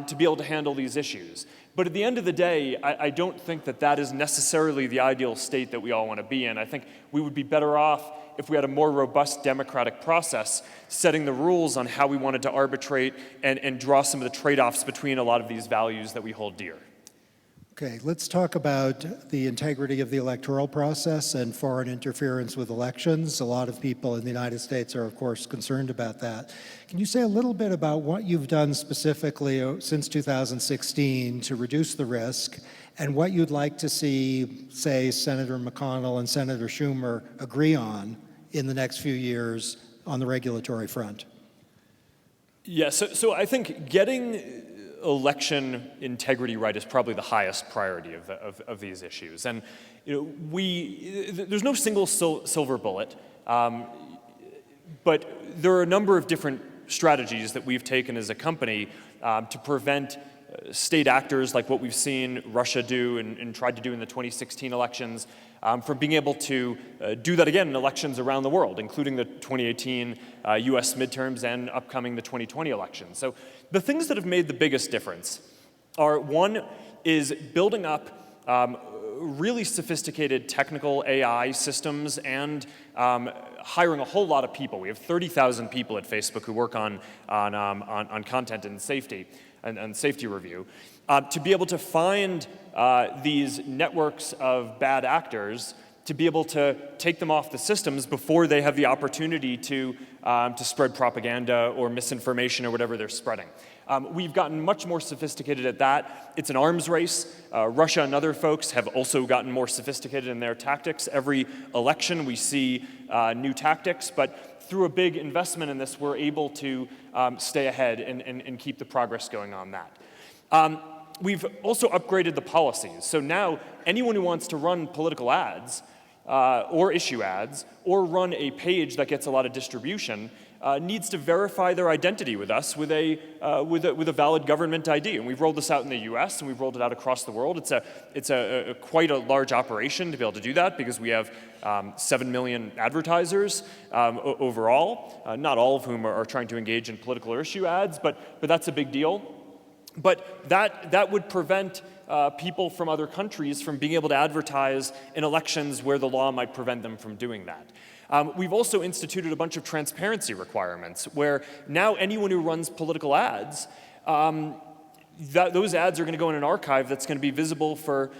to be able to handle these issues. But at the end of the day, I don't think that is necessarily the ideal state that we all want to be in. I think we would be better off if we had a more robust democratic process setting the rules on how we wanted to arbitrate and draw some of the trade-offs between a lot of these values that we hold dear. Okay, let's talk about the integrity of the electoral process and foreign interference with elections. A lot of people in the United States are, of course, concerned about that. Can you say a little bit about what you've done specifically since 2016 to reduce the risk, and what you'd like to see, say, Senator McConnell and Senator Schumer agree on in the next few years on the regulatory front? Yeah, so I think getting election integrity right is probably the highest priority of these issues. And there's no single silver bullet, but there are a number of different strategies that we've taken as a company to prevent state actors like what we've seen Russia do and tried to do in the 2016 elections from being able to do that again in elections around the world, including the 2018 US midterms and upcoming the 2020 elections. So the things that have made the biggest difference are, one, is building up really sophisticated technical AI systems and hiring a whole lot of people. We have 30,000 people at Facebook who work on content and safety and safety review. To be able to find these networks of bad actors, to be able to take them off the systems before they have the opportunity to spread propaganda or misinformation or whatever they're spreading. We've gotten much more sophisticated at that. It's an arms race. Russia and other folks have also gotten more sophisticated in their tactics. Every election we see new tactics, but through a big investment in this, we're able to stay ahead and keep the progress going on that. We've also upgraded the policies. So now anyone who wants to run political ads or issue ads or run a page that gets a lot of distribution needs to verify their identity with us with a valid government ID. And we've rolled this out in the US and we've rolled it out across the world. It's quite a large operation to be able to do that because we have 7 million advertisers overall, not all of whom are trying to engage in political or issue ads, but that's a big deal. But that would prevent people from other countries from being able to advertise in elections where the law might prevent them from doing that. We've also instituted a bunch of transparency requirements where now anyone who runs political ads, those ads are going to go in an archive that's going to be visible for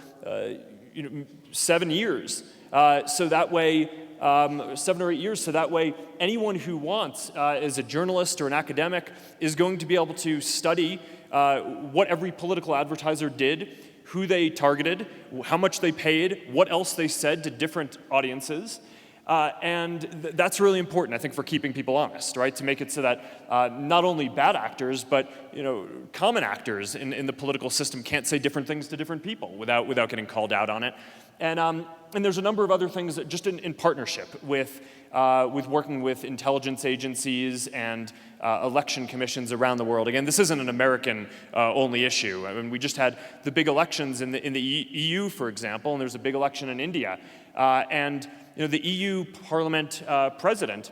7 years. So that way, 7 or 8 years, so that way anyone who wants, as a journalist or an academic, is going to be able to study what every political advertiser did, who they targeted, how much they paid, what else they said to different audiences. And that's really important, I think, for keeping people honest, right? To make it so that not only bad actors, but common actors in the political system can't say different things to different people without getting called out on it. And there's a number of other things that just in partnership with working with intelligence agencies and election commissions around the world. Again, this isn't an American only issue. I mean, we just had the big elections in the EU, for example, and there's a big election in India. And the EU Parliament president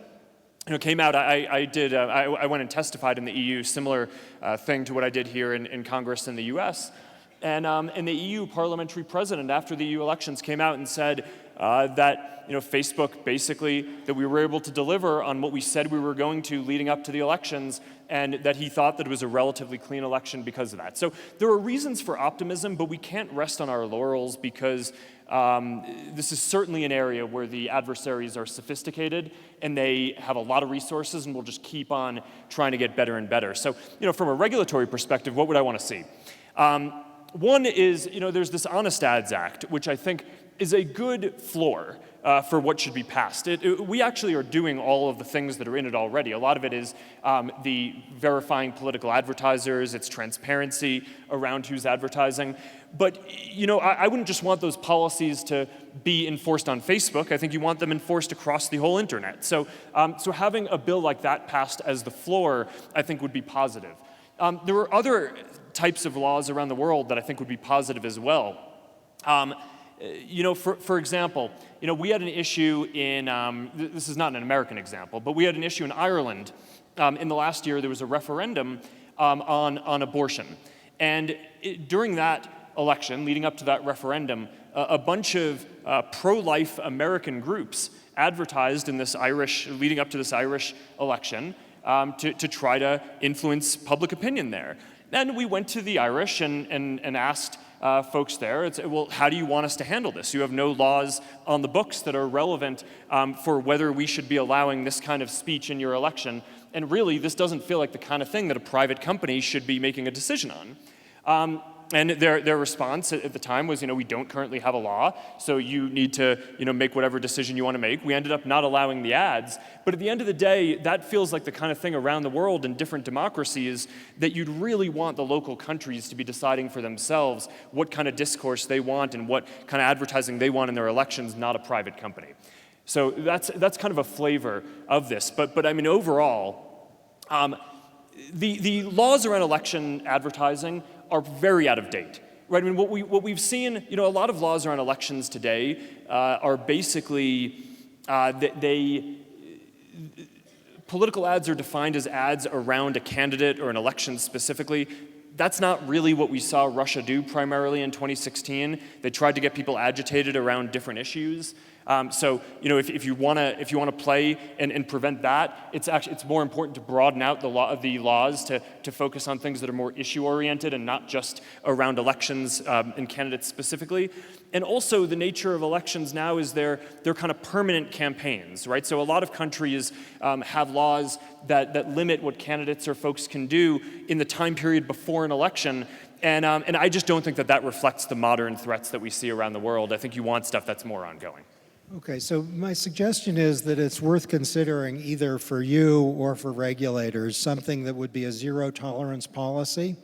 came out. I went and testified in the EU, similar thing to what I did here in Congress in the US. And the EU parliamentary president, after the EU elections, came out and said that Facebook basically, that we were able to deliver on what we said we were going to leading up to the elections, and that he thought that it was a relatively clean election because of that. So there are reasons for optimism, but we can't rest on our laurels because this is certainly an area where the adversaries are sophisticated and they have a lot of resources and will just keep on trying to get better and better. So, from a regulatory perspective, what would I want to see? One is, there's this Honest Ads Act, which I think is a good floor for what should be passed. We actually are doing all of the things that are in it already. A lot of it is the verifying political advertisers, it's transparency around who's advertising. But, I wouldn't just want those policies to be enforced on Facebook. I think you want them enforced across the whole internet. So having a bill like that passed as the floor, I think would be positive. There are other types of laws around the world that I think would be positive as well. For example, we had an issue in, this is not an American example, but we had an issue in Ireland. In the last year, there was a referendum on abortion. And during that election, leading up to that referendum, a bunch of pro-life American groups advertised in this leading up to this Irish election to try to influence public opinion there. And we went to the Irish and asked folks there, well, how do you want us to handle this? You have no laws on the books that are relevant for whether we should be allowing this kind of speech in your election. And really, this doesn't feel like the kind of thing that a private company should be making a decision on. And their response at the time was, we don't currently have a law, so you need to, make whatever decision you want to make. We ended up not allowing the ads. But at the end of the day, that feels like the kind of thing around the world in different democracies that you'd really want the local countries to be deciding for themselves what kind of discourse they want and what kind of advertising they want in their elections, not a private company. So that's kind of a flavor of this. But I mean, overall, the laws around election advertising are very out of date, right? I mean, what we've seen, a lot of laws around elections today are basically political ads are defined as ads around a candidate or an election specifically. That's not really what we saw Russia do primarily in 2016. They tried to get people agitated around different issues. So, if you want to play and prevent that, it's more important to broaden out the laws to focus on things that are more issue-oriented and not just around elections and candidates specifically. And also, the nature of elections now is they're kind of permanent campaigns, right? So a lot of countries have laws that limit what candidates or folks can do in the time period before an election. And I just don't think that reflects the modern threats that we see around the world. I think you want stuff that's more ongoing. Okay, so my suggestion is that it's worth considering either for you or for regulators something that would be a zero tolerance policy,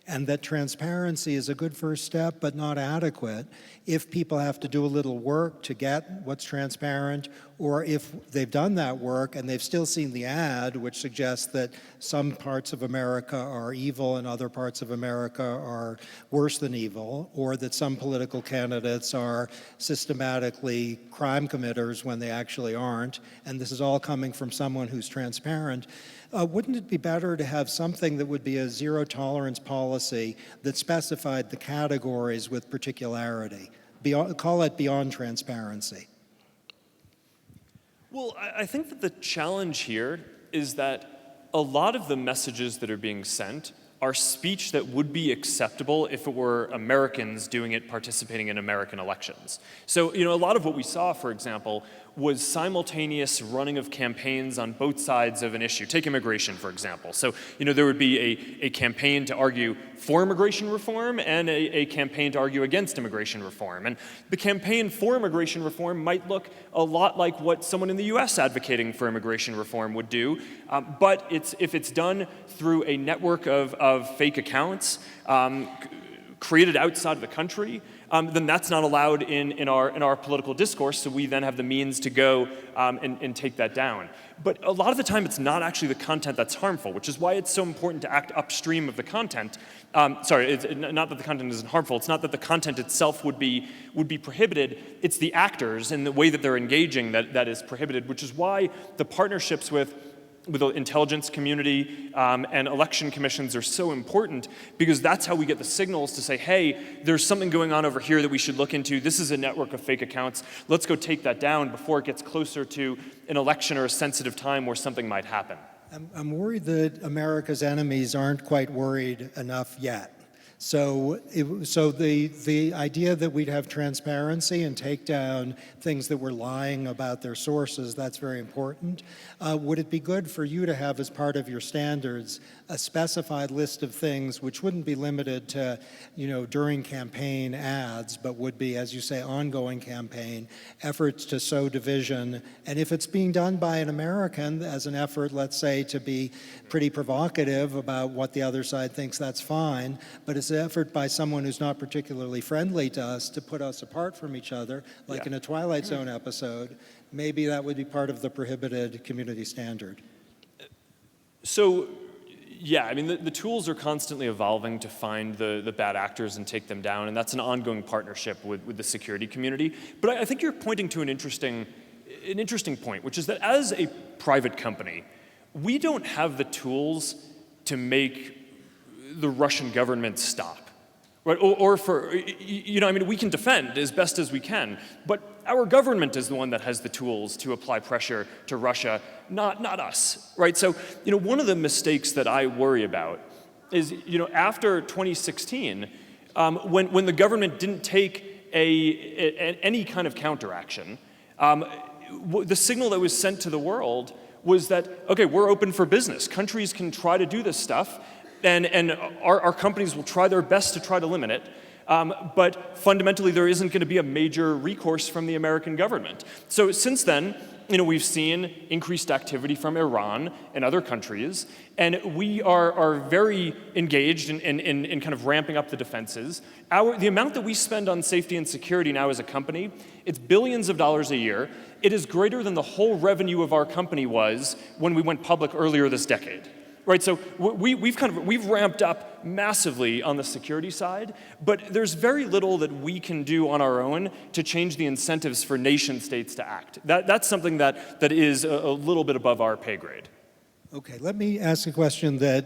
and that transparency is a good first step but not adequate if people have to do a little work to get what's transparent, or if they've done that work and they've still seen the ad which suggests that some parts of America are evil and other parts of America are worse than evil, or that some political candidates are systematically crime committers when they actually aren't, and this is all coming from someone who's transparent. Wouldn't it be better to have something that would be a zero tolerance policy that specified the categories with particularity? Call it beyond transparency. Well, I think that the challenge here is that a lot of the messages that are being sent are speech that would be acceptable if it were Americans doing it, participating in American elections. So, a lot of what we saw, for example, was simultaneous running of campaigns on both sides of an issue. Take immigration, for example. So, there would be a campaign to argue for immigration reform and a campaign to argue against immigration reform. And the campaign for immigration reform might look a lot like what someone in the US advocating for immigration reform would do, but if it's done through a network of fake accounts created outside of the country, then that's not allowed in our political discourse, so we then have the means to go and take that down. But a lot of the time, it's not actually the content that's harmful, which is why it's so important to act upstream of the content. It's not that the content isn't harmful, it's not that the content itself would be prohibited, it's the actors and the way that they're engaging that is prohibited, which is why the partnerships with the intelligence community and election commissions are so important, because that's how we get the signals to say, hey, there's something going on over here that we should look into. This is a network of fake accounts. Let's go take that down before it gets closer to an election or a sensitive time where something might happen. I'm worried that America's enemies aren't quite worried enough yet. So the idea that we'd have transparency and take down things that were lying about their sources, that's very important. Would it be good for you to have as part of your standards a specified list of things which wouldn't be limited to, during campaign ads, but would be, as you say, ongoing campaign efforts to sow division? And if it's being done by an American as an effort, let's say, to be pretty provocative about what the other side thinks, that's fine. But it's an effort by someone who's not particularly friendly to us to put us apart from each other, like in a Twilight Zone episode, maybe that would be part of the prohibited community standard. So, yeah, the tools are constantly evolving to find the bad actors and take them down, and that's an ongoing partnership with the security community. But I think you're pointing to an interesting point, which is that as a private company, we don't have the tools to make the Russian government stop, right? Or we can defend as best as we can, but our government is the one that has the tools to apply pressure to Russia, not us, right? So, one of the mistakes that I worry about is, after 2016, when the government didn't take any kind of counteraction, the signal that was sent to the world was that, okay, we're open for business. Countries can try to do this stuff, and our companies will try their best to try to limit it. But fundamentally, there isn't going to be a major recourse from the American government. So since then, we've seen increased activity from Iran and other countries, and we are very engaged in kind of ramping up the defenses. The amount that we spend on safety and security now as a company, it's billions of dollars a year. It is greater than the whole revenue of our company was when we went public earlier this decade. Right, so we've ramped up massively on the security side, but there's very little that we can do on our own to change the incentives for nation states to act. That's something that is a little bit above our pay grade. Okay, let me ask a question that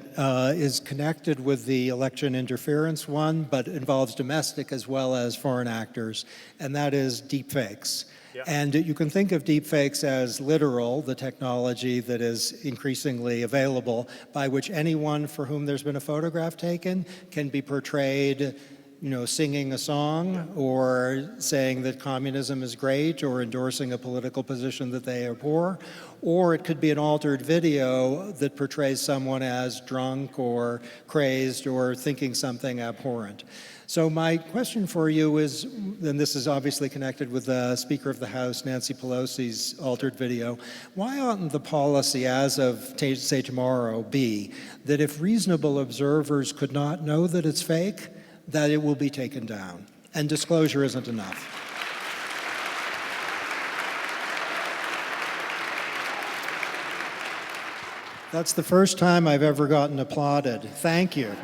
is connected with the election interference one, but involves domestic as well as foreign actors, and that is deepfakes. Yeah. And you can think of deepfakes as literal, the technology that is increasingly available, by which anyone for whom there's been a photograph taken can be portrayed, singing a song or saying that communism is great or endorsing a political position that they abhor. Or it could be an altered video that portrays someone as drunk or crazed or thinking something abhorrent. So my question for you is, and this is obviously connected with the Speaker of the House, Nancy Pelosi's altered video, why oughtn't the policy as of, say, tomorrow be that if reasonable observers could not know that it's fake, that it will be taken down, and disclosure isn't enough? That's the first time I've ever gotten applauded. Thank you.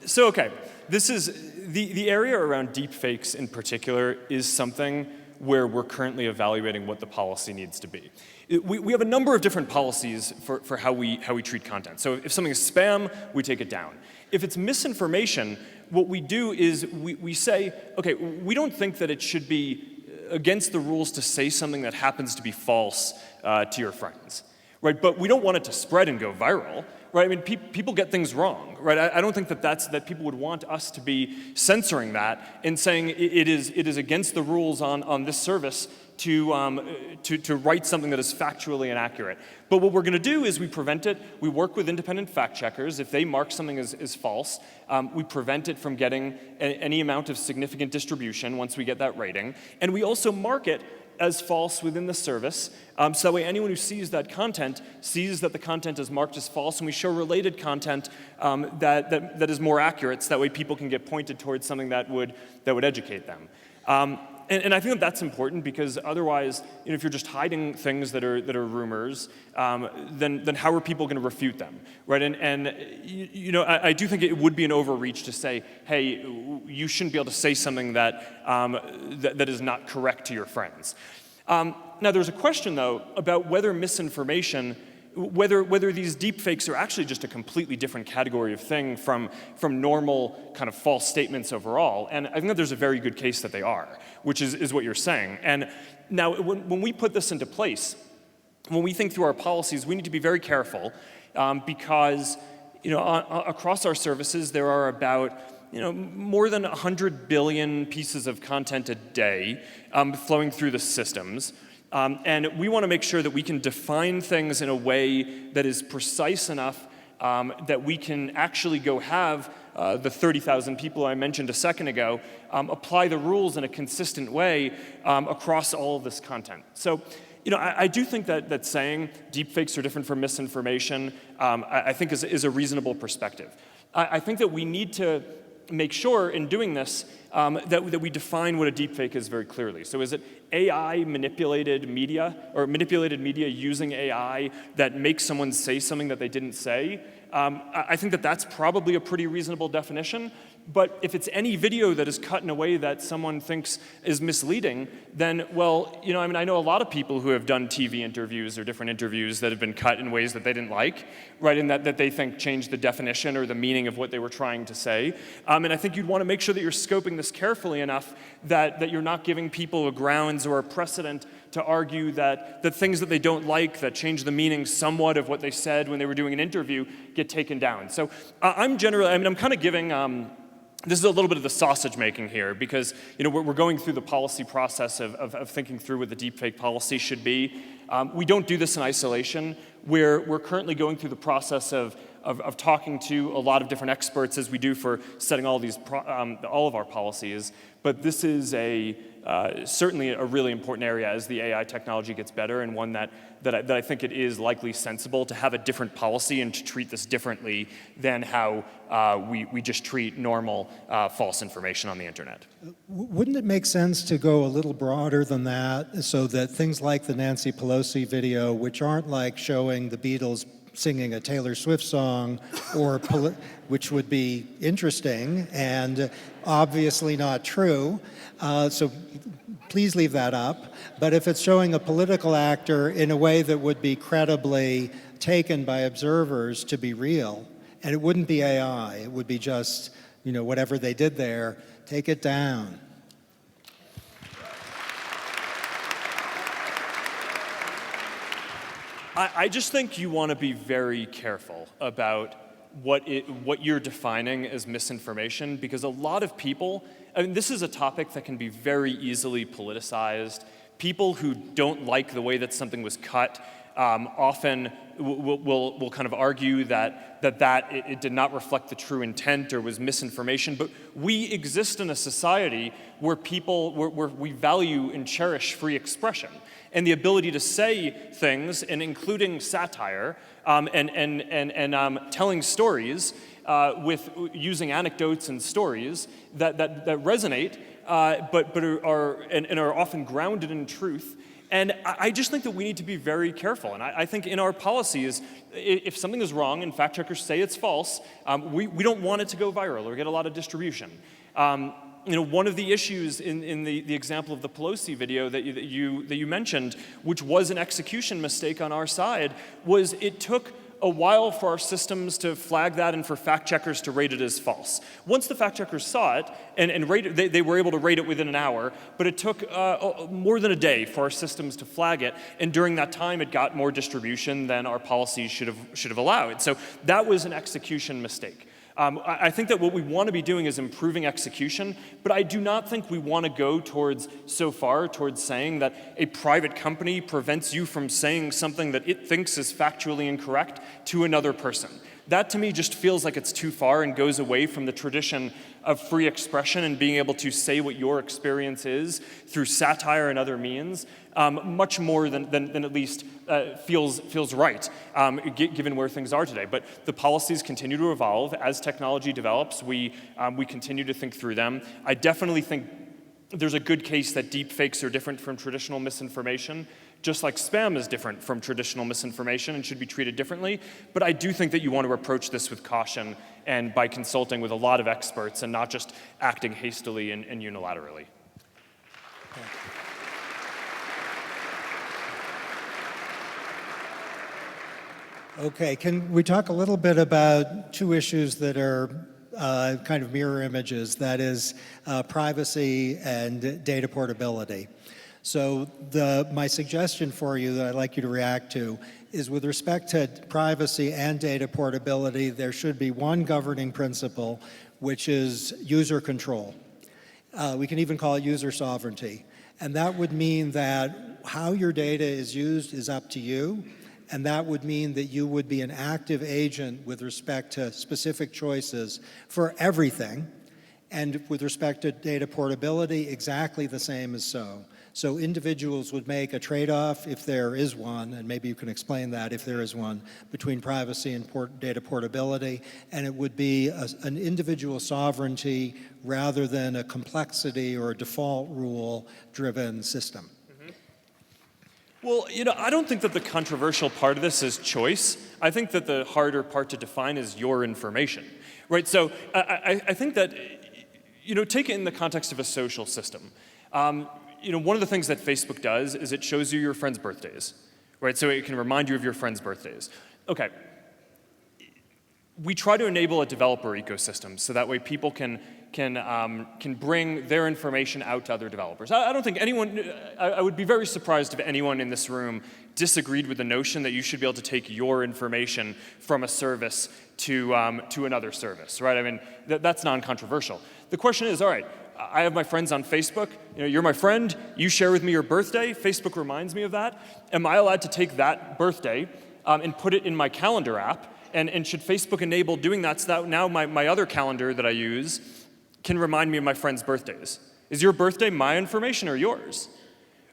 So, okay, this is the area around deepfakes in particular is something where we're currently evaluating what the policy needs to be. We have a number of different policies for how we treat content. So if something is spam, we take it down. If it's misinformation, what we do is we say, okay, we don't think that it should be against the rules to say something that happens to be false to your friends, right? But we don't want it to spread and go viral, right? I mean, people get things wrong, right? I don't think that people would want us to be censoring that and saying it is against the rules on this service to write something that is factually inaccurate. But what we're going to do is we prevent it. We work with independent fact checkers. If they mark something as false, we prevent it from getting any amount of significant distribution once we get that rating. And we also mark it as false within the service, so that way anyone who sees that content sees that the content is marked as false, and we show related content that is more accurate, so that way people can get pointed towards something that would educate them. And I think that's important because otherwise, if you're just hiding things that are rumors, then how are people going to refute them, right? And I do think it would be an overreach to say, hey, you shouldn't be able to say something that is not correct to your friends. Now, there's a question though about whether misinformation, whether these deepfakes are actually just a completely different category of thing from normal kind of false statements overall. And I think that there's a very good case that they are, which is what you're saying. And now when we put this into place, when we think through our policies, we need to be very careful because across our services there are about more than 100 billion pieces of content a day flowing through the systems. And we want to make sure that we can define things in a way that is precise enough that we can actually go have the 30,000 people I mentioned a second ago apply the rules in a consistent way across all of this content. So, I do think that saying deepfakes are different from misinformation, I think is a reasonable perspective. I think that we need to make sure in doing this that we define what a deepfake is very clearly. So is it AI manipulated media or manipulated media using AI that makes someone say something that they didn't say? I think that's probably a pretty reasonable definition. But if it's any video that is cut in a way that someone thinks is misleading, then, well, I know a lot of people who have done TV interviews or different interviews that have been cut in ways that they didn't like, right, and that they think changed the definition or the meaning of what they were trying to say. And I think you'd want to make sure that you're scoping this carefully enough that you're not giving people a grounds or a precedent to argue that the things that they don't like that change the meaning somewhat of what they said when they were doing an interview get taken down. So I'm kind of giving this is a little bit of the sausage making here because we're going through the policy process of thinking through what the deepfake policy should be. We don't do this in isolation. We're currently going through the process of talking to a lot of different experts as we do for setting all of our policies. But this is certainly a really important area as the AI technology gets better, and one that I think it is likely sensible to have a different policy and to treat this differently than how we just treat normal false information on the internet. Wouldn't it make sense to go a little broader than that so that things like the Nancy Pelosi video, which aren't like showing the Beatles singing a Taylor Swift song, which would be interesting and obviously not true. So please leave that up. But if it's showing a political actor in a way that would be credibly taken by observers to be real, and it wouldn't be AI, it would be just, whatever they did there, take it down. I just think you want to be very careful about what you're defining as misinformation, because a lot of people, this is a topic that can be very easily politicized. People who don't like the way that something was cut often will kind of argue that it did not reflect the true intent or was misinformation. But we exist in a society where where we value and cherish free expression and the ability to say things, and including satire, and telling stories with using anecdotes and stories that resonate, but are often grounded in truth. And I just think that we need to be very careful. And I think in our policies, if something is wrong and fact checkers say it's false, we don't want it to go viral or get a lot of distribution. One of the issues in the example of the Pelosi video that you mentioned, which was an execution mistake on our side, was it took a while for our systems to flag that and for fact checkers to rate it as false. Once the fact checkers saw it and rated, they were able to rate it within an hour, but it took more than a day for our systems to flag it, and during that time it got more distribution than our policies should have allowed. So that was an execution mistake. I think that what we want to be doing is improving execution, but I do not think we want to go towards saying that a private company prevents you from saying something that it thinks is factually incorrect to another person. That to me just feels like it's too far and goes away from the tradition of free expression and being able to say what your experience is through satire and other means, much more than at least feels right, given where things are today. But the policies continue to evolve. As technology develops, we continue to think through them. I definitely think there's a good case that deep fakes are different from traditional misinformation, just like spam is different from traditional misinformation and should be treated differently. But I do think that you want to approach this with caution and by consulting with a lot of experts and not just acting hastily and unilaterally. Okay, can we talk a little bit about two issues that are kind of mirror images, that is privacy and data portability. So my suggestion for you that I'd like you to react to is with respect to privacy and data portability, there should be one governing principle, which is user control. We can even call it user sovereignty. And that would mean that how your data is used is up to you. And that would mean that you would be an active agent with respect to specific choices for everything. And with respect to data portability, exactly the same as so. So individuals would make a trade-off, if there is one, and maybe you can explain that if there is one, between privacy and data portability, and it would be an individual sovereignty rather than a complexity or a default rule-driven system. Well, I don't think that the controversial part of this is choice. I think that the harder part to define is your information, right? So I think that, take it in the context of a social system. One of the things that Facebook does is it shows you your friends' birthdays, right? So it can remind you of your friends' birthdays. Okay. We try to enable a developer ecosystem so that way people can bring their information out to other developers. I don't think anyone, I would be very surprised if anyone in this room disagreed with the notion that you should be able to take your information from a service to another service, right? I mean, that's non-controversial. The question is, all right, I have my friends on Facebook. You're my friend. You share with me your birthday. Facebook reminds me of that. Am I allowed to take that birthday and put it in my calendar app? And should Facebook enable doing that so that now my other calendar that I use can remind me of my friends' birthdays? Is your birthday my information or yours?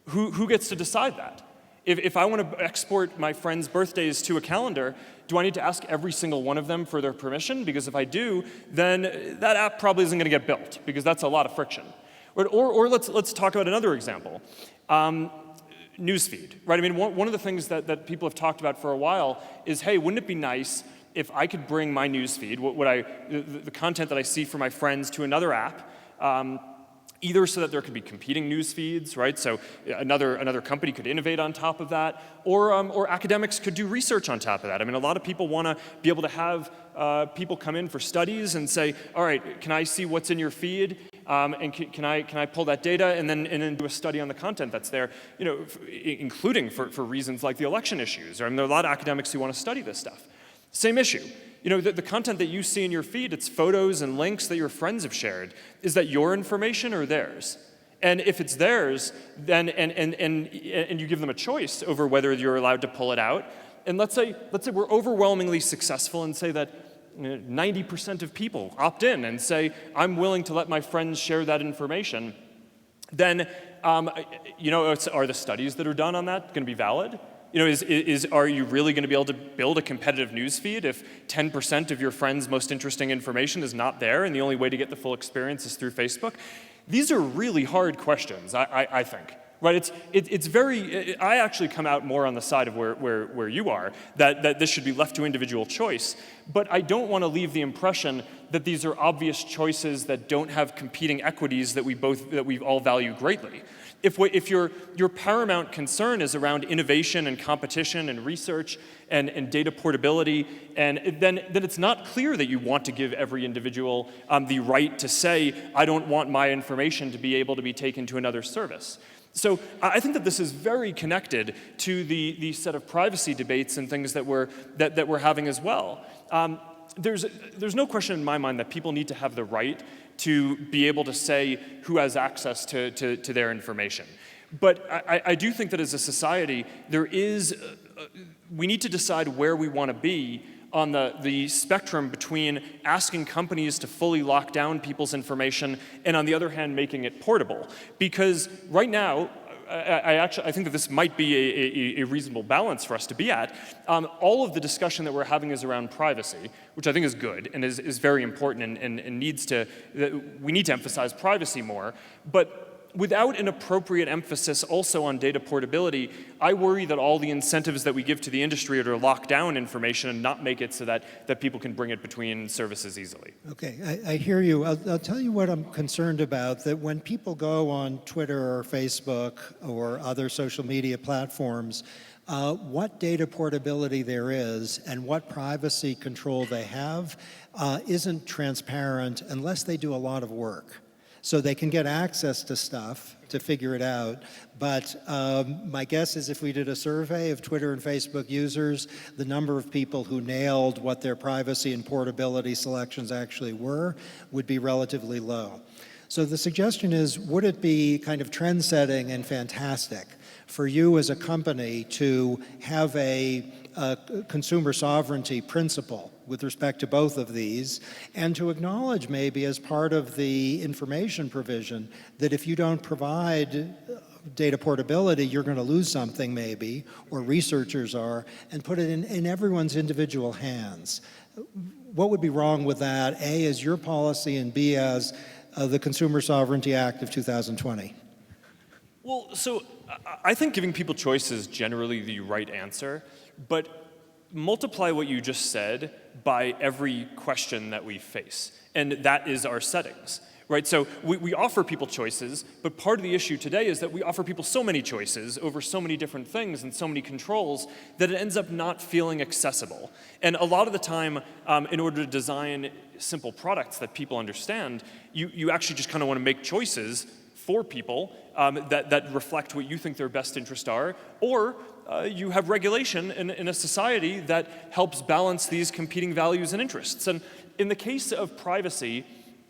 Who gets to decide that? If I want to export my friends' birthdays to a calendar, do I need to ask every single one of them for their permission? Because if I do, then that app probably isn't going to get built, because that's a lot of friction. Or let's talk about another example. Newsfeed, right? I mean, one of the things that people have talked about for a while is, hey, wouldn't it be nice if I could bring my newsfeed, the content that I see from my friends, to another app, either so that there could be competing news feeds, right? So another company could innovate on top of that, or academics could do research on top of that. I mean, a lot of people want to be able to have people come in for studies and say, all right, can I see what's in your feed? And can I pull that data and then do a study on the content that's there, including for reasons like the election issues. I mean, there are a lot of academics who want to study this stuff. Same issue. The content that you see in your feed, it's photos and links that your friends have shared. Is that your information or theirs? And if it's theirs, then and you give them a choice over whether you're allowed to pull it out. And let's say we're overwhelmingly successful and say that 90% of people opt in and say, I'm willing to let my friends share that information. Then, are the studies that are done on that going to be valid? Are you really going to be able to build a competitive news feed if 10% of your friends' most interesting information is not there and the only way to get the full experience is through Facebook? These are really hard questions, I think. Right? It's very. I actually come out more on the side of where you are, that this should be left to individual choice. But I don't want to leave the impression that these are obvious choices that don't have competing equities that we all value greatly. If your paramount concern is around innovation and competition and research and data portability, and then it's not clear that you want to give every individual the right to say, I don't want my information to be able to be taken to another service. So I think that this is very connected to the set of privacy debates and things that we're having as well. There's no question in my mind that people need to have the right to be able to say who has access to their information. But I do think that as a society, we need to decide where we want to be on the spectrum between asking companies to fully lock down people's information and, on the other hand, making it portable. Because right now, I think that this might be a reasonable balance for us to be at. All of the discussion that we're having is around privacy, which I think is good and is very important and we need to emphasize privacy more. But without an appropriate emphasis also on data portability, I worry that all the incentives that we give to the industry are to lock down information and not make it so that people can bring it between services easily. Okay, I hear you. I'll tell you what I'm concerned about, that when people go on Twitter or Facebook or other social media platforms, what data portability there is and what privacy control they have isn't transparent unless they do a lot of work. So they can get access to stuff to figure it out. But my guess is if we did a survey of Twitter and Facebook users, the number of people who nailed what their privacy and portability selections actually were would be relatively low. So the suggestion is, would it be kind of trend-setting and fantastic for you as a company to have a consumer sovereignty principle with respect to both of these, and to acknowledge maybe as part of the information provision that if you don't provide data portability, you're going to lose something maybe, or researchers are, and put it in everyone's individual hands? What would be wrong with that, A, as your policy, and B, as the Consumer Sovereignty Act of 2020? Well, so I think giving people choice is generally the right answer, but multiply what you just said by every question that we face, and that is our settings, right? So we offer people choices, but part of the issue today is that we offer people so many choices over so many different things and so many controls that it ends up not feeling accessible. And a lot of the time, in order to design simple products that people understand, you actually just kind of want to make choices for people that reflect what you think their best interests are, or you have regulation in a society that helps balance these competing values and interests. And in the case of privacy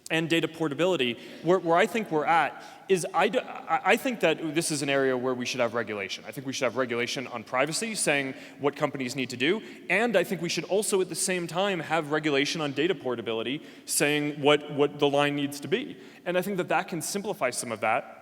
and data portability, where I think we're at is I think that this is an area where we should have regulation. I think we should have regulation on privacy, saying what companies need to do, and I think we should also at the same time have regulation on data portability, saying what the line needs to be. And I think that can simplify some of that,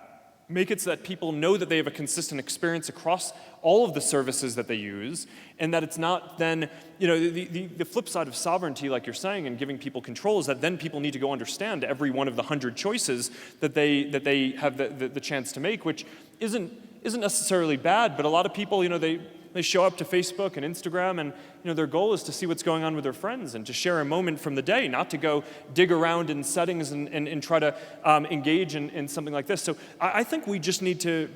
make it so that people know that they have a consistent experience across all of the services that they use, and that it's not then, the flip side of sovereignty, like you're saying, and giving people control is that then people need to go understand every one of the 100 choices that they have the chance to make, which isn't necessarily bad, but a lot of people, they show up to Facebook and Instagram, and their goal is to see what's going on with their friends and to share a moment from the day, not to go dig around in settings and try to engage in something like this. So I think we just need to,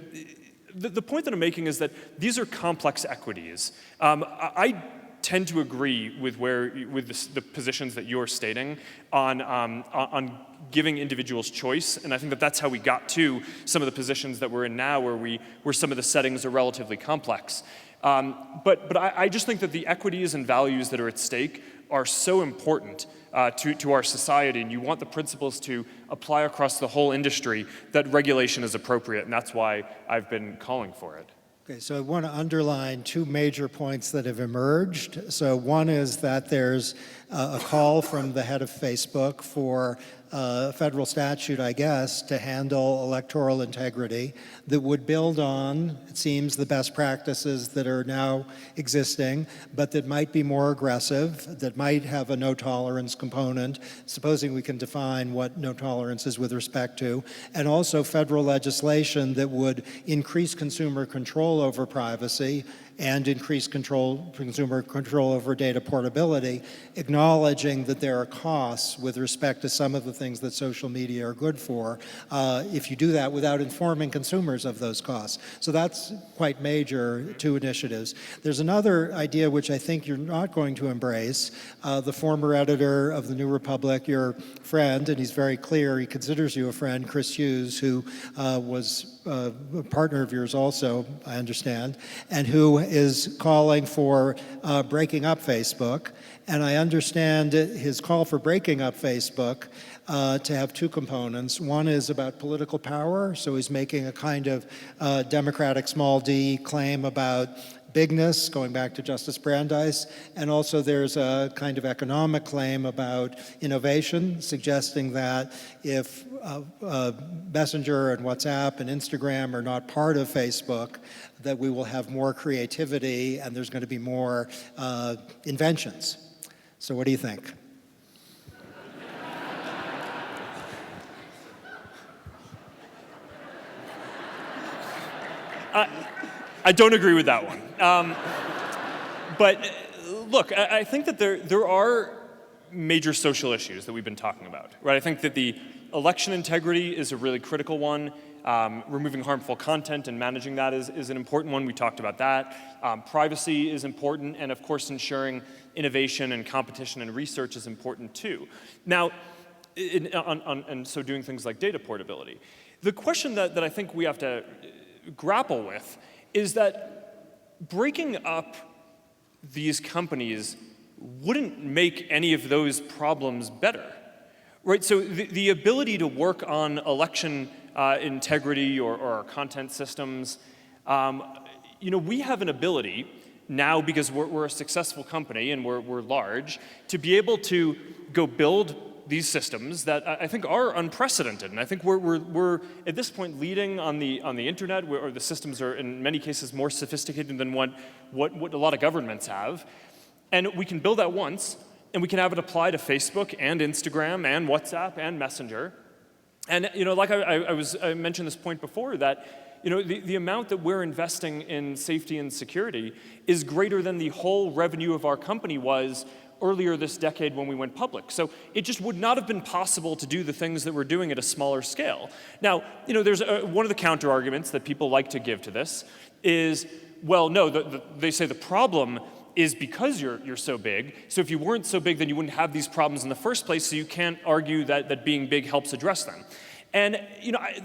the point that I'm making is that these are complex equities. I tend to agree with the positions that you're stating on giving individuals choice, and I think that that's how we got to some of the positions that we're in now, where some of the settings are relatively complex. But I just think that the equities and values that are at stake are so important to our society, and you want the principles to apply across the whole industry, that regulation is appropriate, and that's why I've been calling for it. Okay, so I want to underline two major points that have emerged. So one is that there's a call from the head of Facebook for a federal statute, I guess, to handle electoral integrity that would build on, it seems, the best practices that are now existing, but that might be more aggressive, that might have a no tolerance component, supposing we can define what no tolerance is with respect to, and also federal legislation that would increase consumer control over privacy and increase consumer control over data portability, acknowledging that there are costs with respect to some of the things that social media are good for, if you do that without informing consumers of those costs. So that's quite major, two initiatives. There's another idea which I think you're not going to embrace. The former editor of the New Republic, your friend, and he's very clear, he considers you a friend, Chris Hughes, who was a partner of yours also, I understand, and who is calling for breaking up Facebook. And I understand his call for breaking up Facebook to have two components. One is about political power, so he's making a kind of democratic small d claim about bigness, going back to Justice Brandeis, and also there's a kind of economic claim about innovation, suggesting that if Messenger and WhatsApp and Instagram are not part of Facebook, that we will have more creativity and there's going to be more inventions. So what do you think? I don't agree with that one. But look, I think that there are major social issues that we've been talking about, right? I think that the election integrity is a really critical one. Removing harmful content and managing that is an important one. We talked about that. Privacy is important, and of course ensuring innovation and competition and research is important too. Now, and so doing things like data portability. The question that I think we have to grapple with is that breaking up these companies wouldn't make any of those problems better, right? So the ability to work on election integrity or our content systems, we have an ability now, because we're a successful company and we're large, to be able to go build these systems that I think are unprecedented, and I think we're at this point leading on the internet, where the systems are in many cases more sophisticated than what a lot of governments have, and we can build that once, and we can have it apply to Facebook and Instagram and WhatsApp and Messenger, and like I mentioned this point before, that the amount that we're investing in safety and security is greater than the whole revenue of our company was earlier this decade when we went public. So it just would not have been possible to do the things that we're doing at a smaller scale. Now, there's one of the counter arguments that people like to give to this is, well, no, they say the problem is because you're so big. So if you weren't so big, then you wouldn't have these problems in the first place, so you can't argue that being big helps address them. And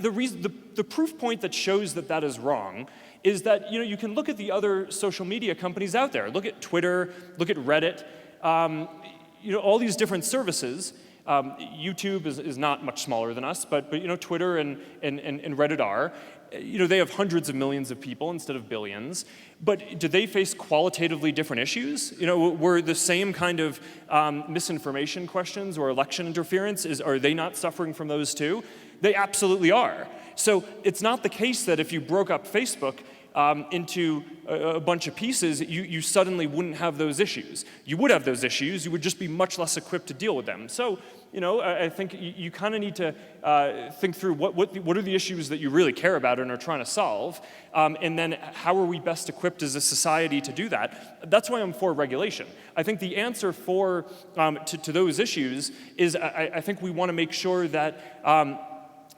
the proof point that shows that is wrong is that you can look at the other social media companies out there. Look at Twitter, look at Reddit, all these different services. YouTube is not much smaller than us, but Twitter and Reddit are. They have hundreds of millions of people instead of billions. But do they face qualitatively different issues? Were the same kind of misinformation questions or election interference, are they not suffering from those too? They absolutely are. So it's not the case that if you broke up Facebook, into a bunch of pieces, you suddenly wouldn't have those issues. You would have those issues, you would just be much less equipped to deal with them. So, I think you kind of need to think through what are the issues that you really care about and are trying to solve, and then how are we best equipped as a society to do that? That's why I'm for regulation. I think the answer to those issues is I think we want to make sure that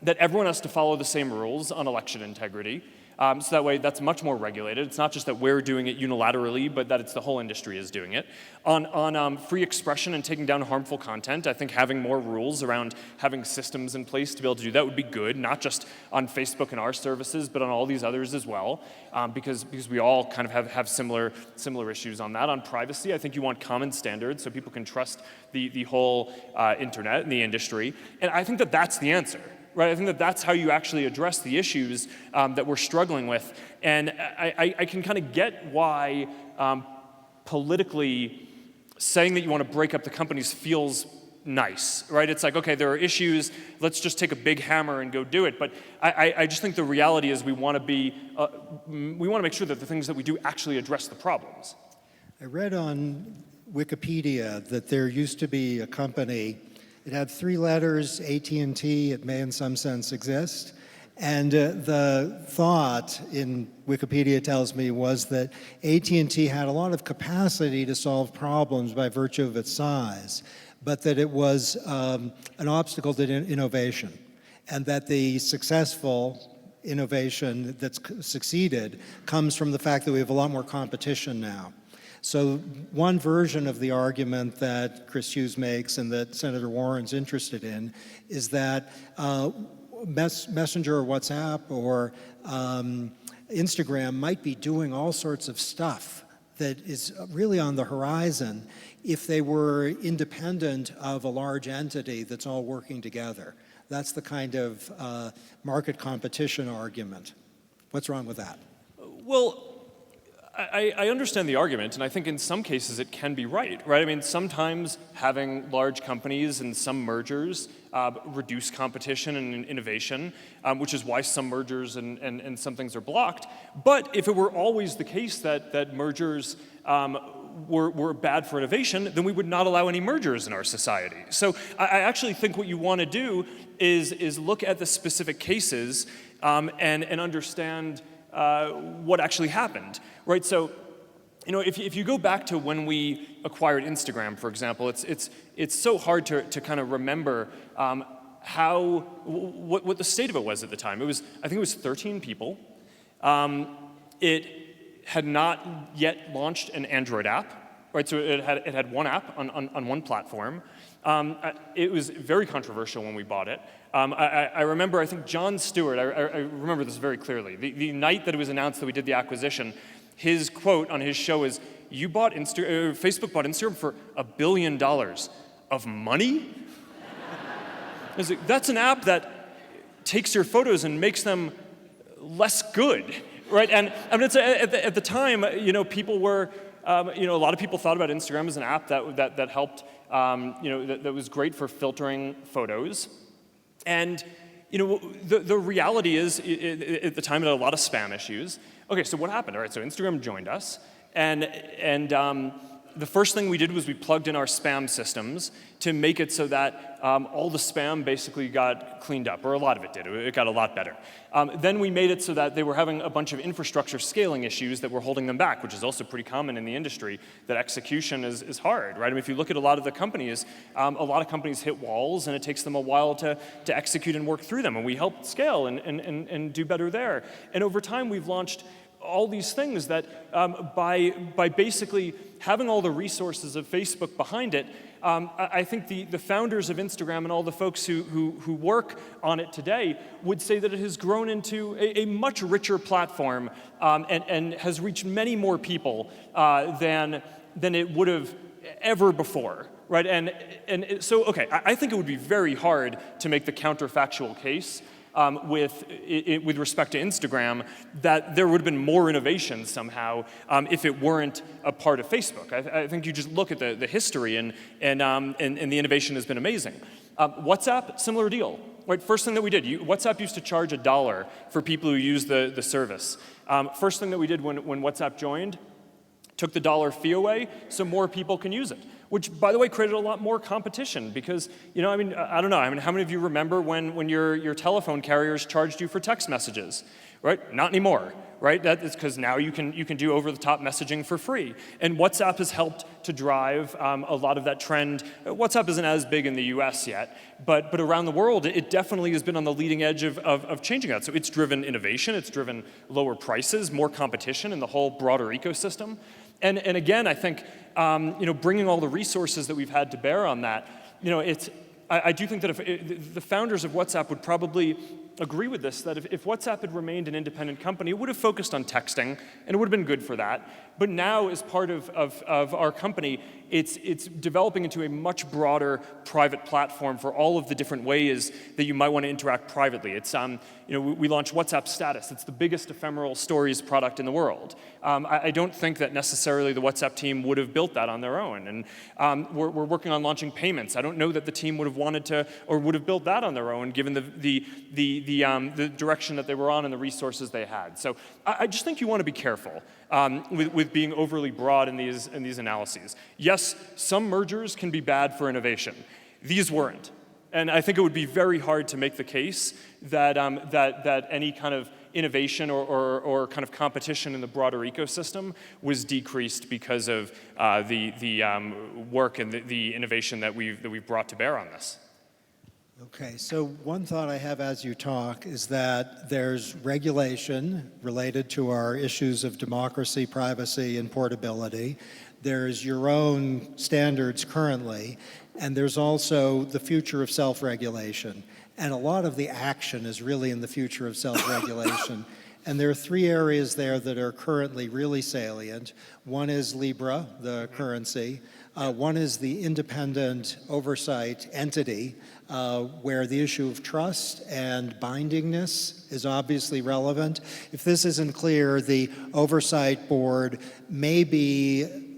that everyone has to follow the same rules on election integrity. So that way, that's much more regulated. It's not just that we're doing it unilaterally, but that it's the whole industry is doing it. On free expression and taking down harmful content, I think having more rules around having systems in place to be able to do that would be good, not just on Facebook and our services, but on all these others as well, because we all kind of have similar issues on that. On privacy, I think you want common standards so people can trust the whole internet and the industry, and I think that that's the answer. Right, I think that that's how you actually address the issues that we're struggling with. And I can kind of get why politically saying that you want to break up the companies feels nice, right? It's like, okay, there are issues, let's just take a big hammer and go do it. But I just think the reality is we want to make sure that the things that we do actually address the problems. I read on Wikipedia that there used to be a company. It had 3 letters, AT&T. It may in some sense exist. And the thought in Wikipedia tells me was that AT&T had a lot of capacity to solve problems by virtue of its size, but that it was an obstacle to innovation, and that the successful innovation that's succeeded comes from the fact that we have a lot more competition now. So one version of the argument that Chris Hughes makes and that Senator Warren's interested in is that Messenger or WhatsApp or Instagram might be doing all sorts of stuff that is really on the horizon if they were independent of a large entity that's all working together. That's the kind of market competition argument. What's wrong with that? Well, I understand the argument, and I think in some cases it can be right? I mean, sometimes having large companies and some mergers reduce competition and innovation, which is why some mergers and some things are blocked. But if it were always the case that mergers were bad for innovation, then we would not allow any mergers in our society. So I actually think what you want to do is look at the specific cases and understand what actually happened, right? So, if you go back to when we acquired Instagram, for example, it's so hard to kind of remember what the state of it was at the time. I think it was 13 people. It had not yet launched an Android app, right? So it had one app on one platform. It was very controversial when we bought it. I remember, I think Jon Stewart, I remember this very clearly. The night that it was announced that we did the acquisition, his quote on his show is, Facebook bought Instagram for $1 billion of money? That's an app that takes your photos and makes them less good, right? And I mean, at the time, people were, a lot of people thought about Instagram as an app that helped, that was great for filtering photos. And the reality is, at the time, it had a lot of spam issues. Okay, so what happened? All right, so Instagram joined us, and the first thing we did was we plugged in our spam systems to make it so that all the spam basically got cleaned up, or a lot of it did. It got a lot better. Then we made it so that they were having a bunch of infrastructure scaling issues that were holding them back, which is also pretty common in the industry, that execution is hard, right? I mean, if you look at a lot of the companies, a lot of companies hit walls, and it takes them a while to execute and work through them, and we helped scale and do better there. And over time, we've launched all these things that by basically having all the resources of Facebook behind it, I think the founders of Instagram and all the folks who work on it today would say that it has grown into a much richer platform and has reached many more people than it would have ever before, right? And so, okay, I think it would be very hard to make the counterfactual case with respect to Instagram, that there would have been more innovation somehow if it weren't a part of Facebook. I think you just look at the history, and the innovation has been amazing. WhatsApp, similar deal. Right, first thing that we did, WhatsApp used to charge $1 for people who use the service. First thing that we did when WhatsApp joined, took the $1 fee away so more people can use it, which, by the way, created a lot more competition because, I don't know, how many of you remember when your telephone carriers charged you for text messages, right? Not anymore, right? That is because now you can do over-the-top messaging for free. And WhatsApp has helped to drive a lot of that trend. WhatsApp isn't as big in the US yet, but around the world, it definitely has been on the leading edge of changing that. So it's driven innovation, it's driven lower prices, more competition in the whole broader ecosystem. And again, I think, bringing all the resources that we've had to bear on that, I do think that if the founders of WhatsApp would probably agree with this, that if WhatsApp had remained an independent company, it would have focused on texting, and it would have been good for that. But now, as part of our company, it's developing into a much broader private platform for all of the different ways that you might want to interact privately. It's, we launched WhatsApp Status. It's the biggest ephemeral stories product in the world. I don't think that necessarily the WhatsApp team would have built that on their own. And we're working on launching payments. I don't know that the team would have wanted to or would have built that on their own, given the direction that they were on and the resources they had. So I just think you want to be careful with being overly broad in these analyses. Yes, some mergers can be bad for innovation. These weren't. And I think it would be very hard to make the case that any kind of innovation or kind of competition in the broader ecosystem was decreased because of the work and the innovation that we've brought to bear on this. Okay, so one thought I have as you talk is that there's regulation related to our issues of democracy, privacy, and portability. There's your own standards currently, and there's also the future of self-regulation. And a lot of the action is really in the future of self-regulation. And there are three areas there that are currently really salient. One is Libra, the currency. One is the independent oversight entity, where the issue of trust and bindingness is obviously relevant. If this isn't clear, the oversight board may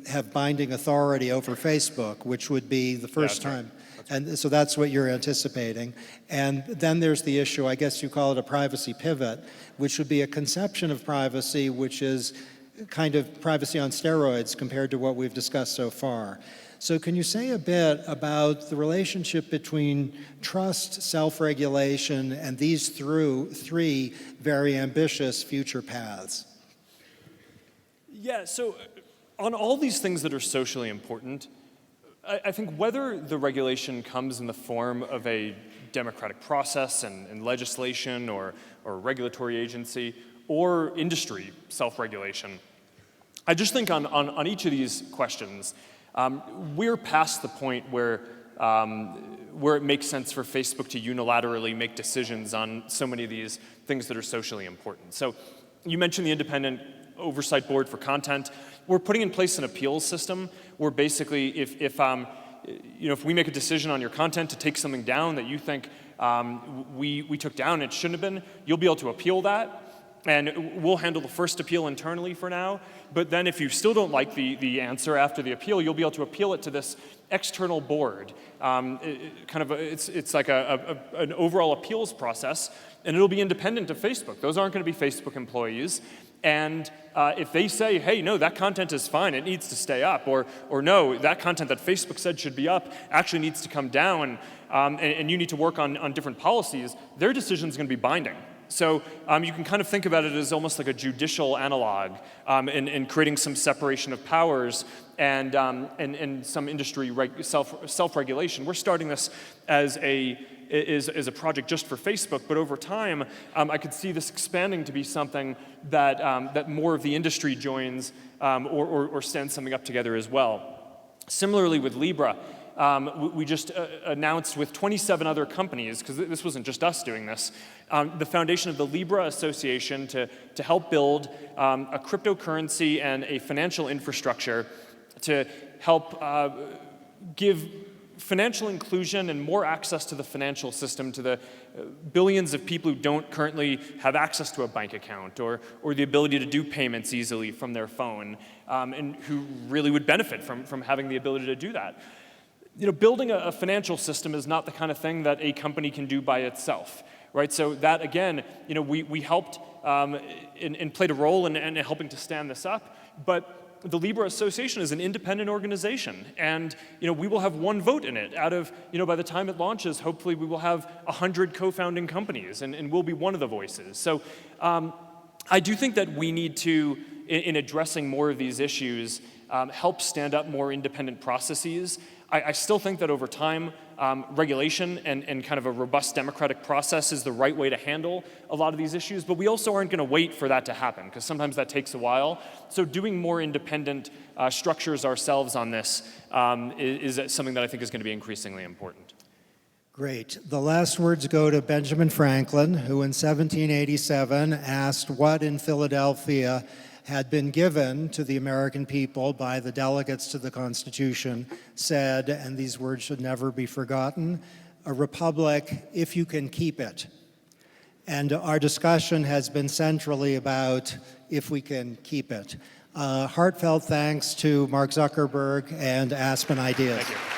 have binding authority over Facebook, which would be the first time. And so that's what you're anticipating. And then there's the issue, I guess you call it a privacy pivot, which would be a conception of privacy which is kind of privacy on steroids compared to what we've discussed so far. So can you say a bit about the relationship between trust, self-regulation, and these three very ambitious future paths? Yeah, so on all these things that are socially important, I think whether the regulation comes in the form of a democratic process and legislation or regulatory agency or industry self-regulation, I just think on each of these questions, we're past the point where it makes sense for Facebook to unilaterally make decisions on so many of these things that are socially important. So you mentioned the independent oversight board for content. We're putting in place an appeals system where basically if we make a decision on your content to take something down that you think we took down and it shouldn't have been, you'll be able to appeal that. And we'll handle the first appeal internally for now. But then if you still don't like the answer after the appeal, you'll be able to appeal it to this external board. It's like an overall appeals process, and it'll be independent of Facebook. Those aren't going to be Facebook employees. And if they say, hey, no, that content is fine, it needs to stay up, or no, that content that Facebook said should be up actually needs to come down, and you need to work on different policies, their decision is going to be binding. So you can kind of think about it as almost like a judicial analog in creating some separation of powers and some industry self-regulation. We're starting this as a project just for Facebook, but over time, I could see this expanding to be something that more of the industry joins or stands something up together as well. Similarly with Libra, we just announced with 27 other companies, because this wasn't just us doing this, the foundation of the Libra Association to help build a cryptocurrency and a financial infrastructure to help give financial inclusion and more access to the financial system to the billions of people who don't currently have access to a bank account or the ability to do payments easily from their phone, and who really would benefit from having the ability to do that. building a financial system is not the kind of thing that a company can do by itself, right? So that, again, we helped and played a role in helping to stand this up, but the Libra Association is an independent organization, and we will have one vote in it. Out of, by the time it launches, hopefully we will have 100 co-founding companies, and we'll be one of the voices. So I do think that we need to, in addressing more of these issues, help stand up more independent processes. I still think that over time, regulation and kind of a robust democratic process is the right way to handle a lot of these issues, but we also aren't going to wait for that to happen, because sometimes that takes a while. So doing more independent structures ourselves on this is something that I think is going to be increasingly important. Great. The last words go to Benjamin Franklin, who in 1787 asked what in Philadelphia had been given to the American people by the delegates to the Constitution, said, and these words should never be forgotten, "A republic if you can keep it." And our discussion has been centrally about if we can keep it. Heartfelt thanks to Mark Zuckerberg and Aspen Ideas. Thank you.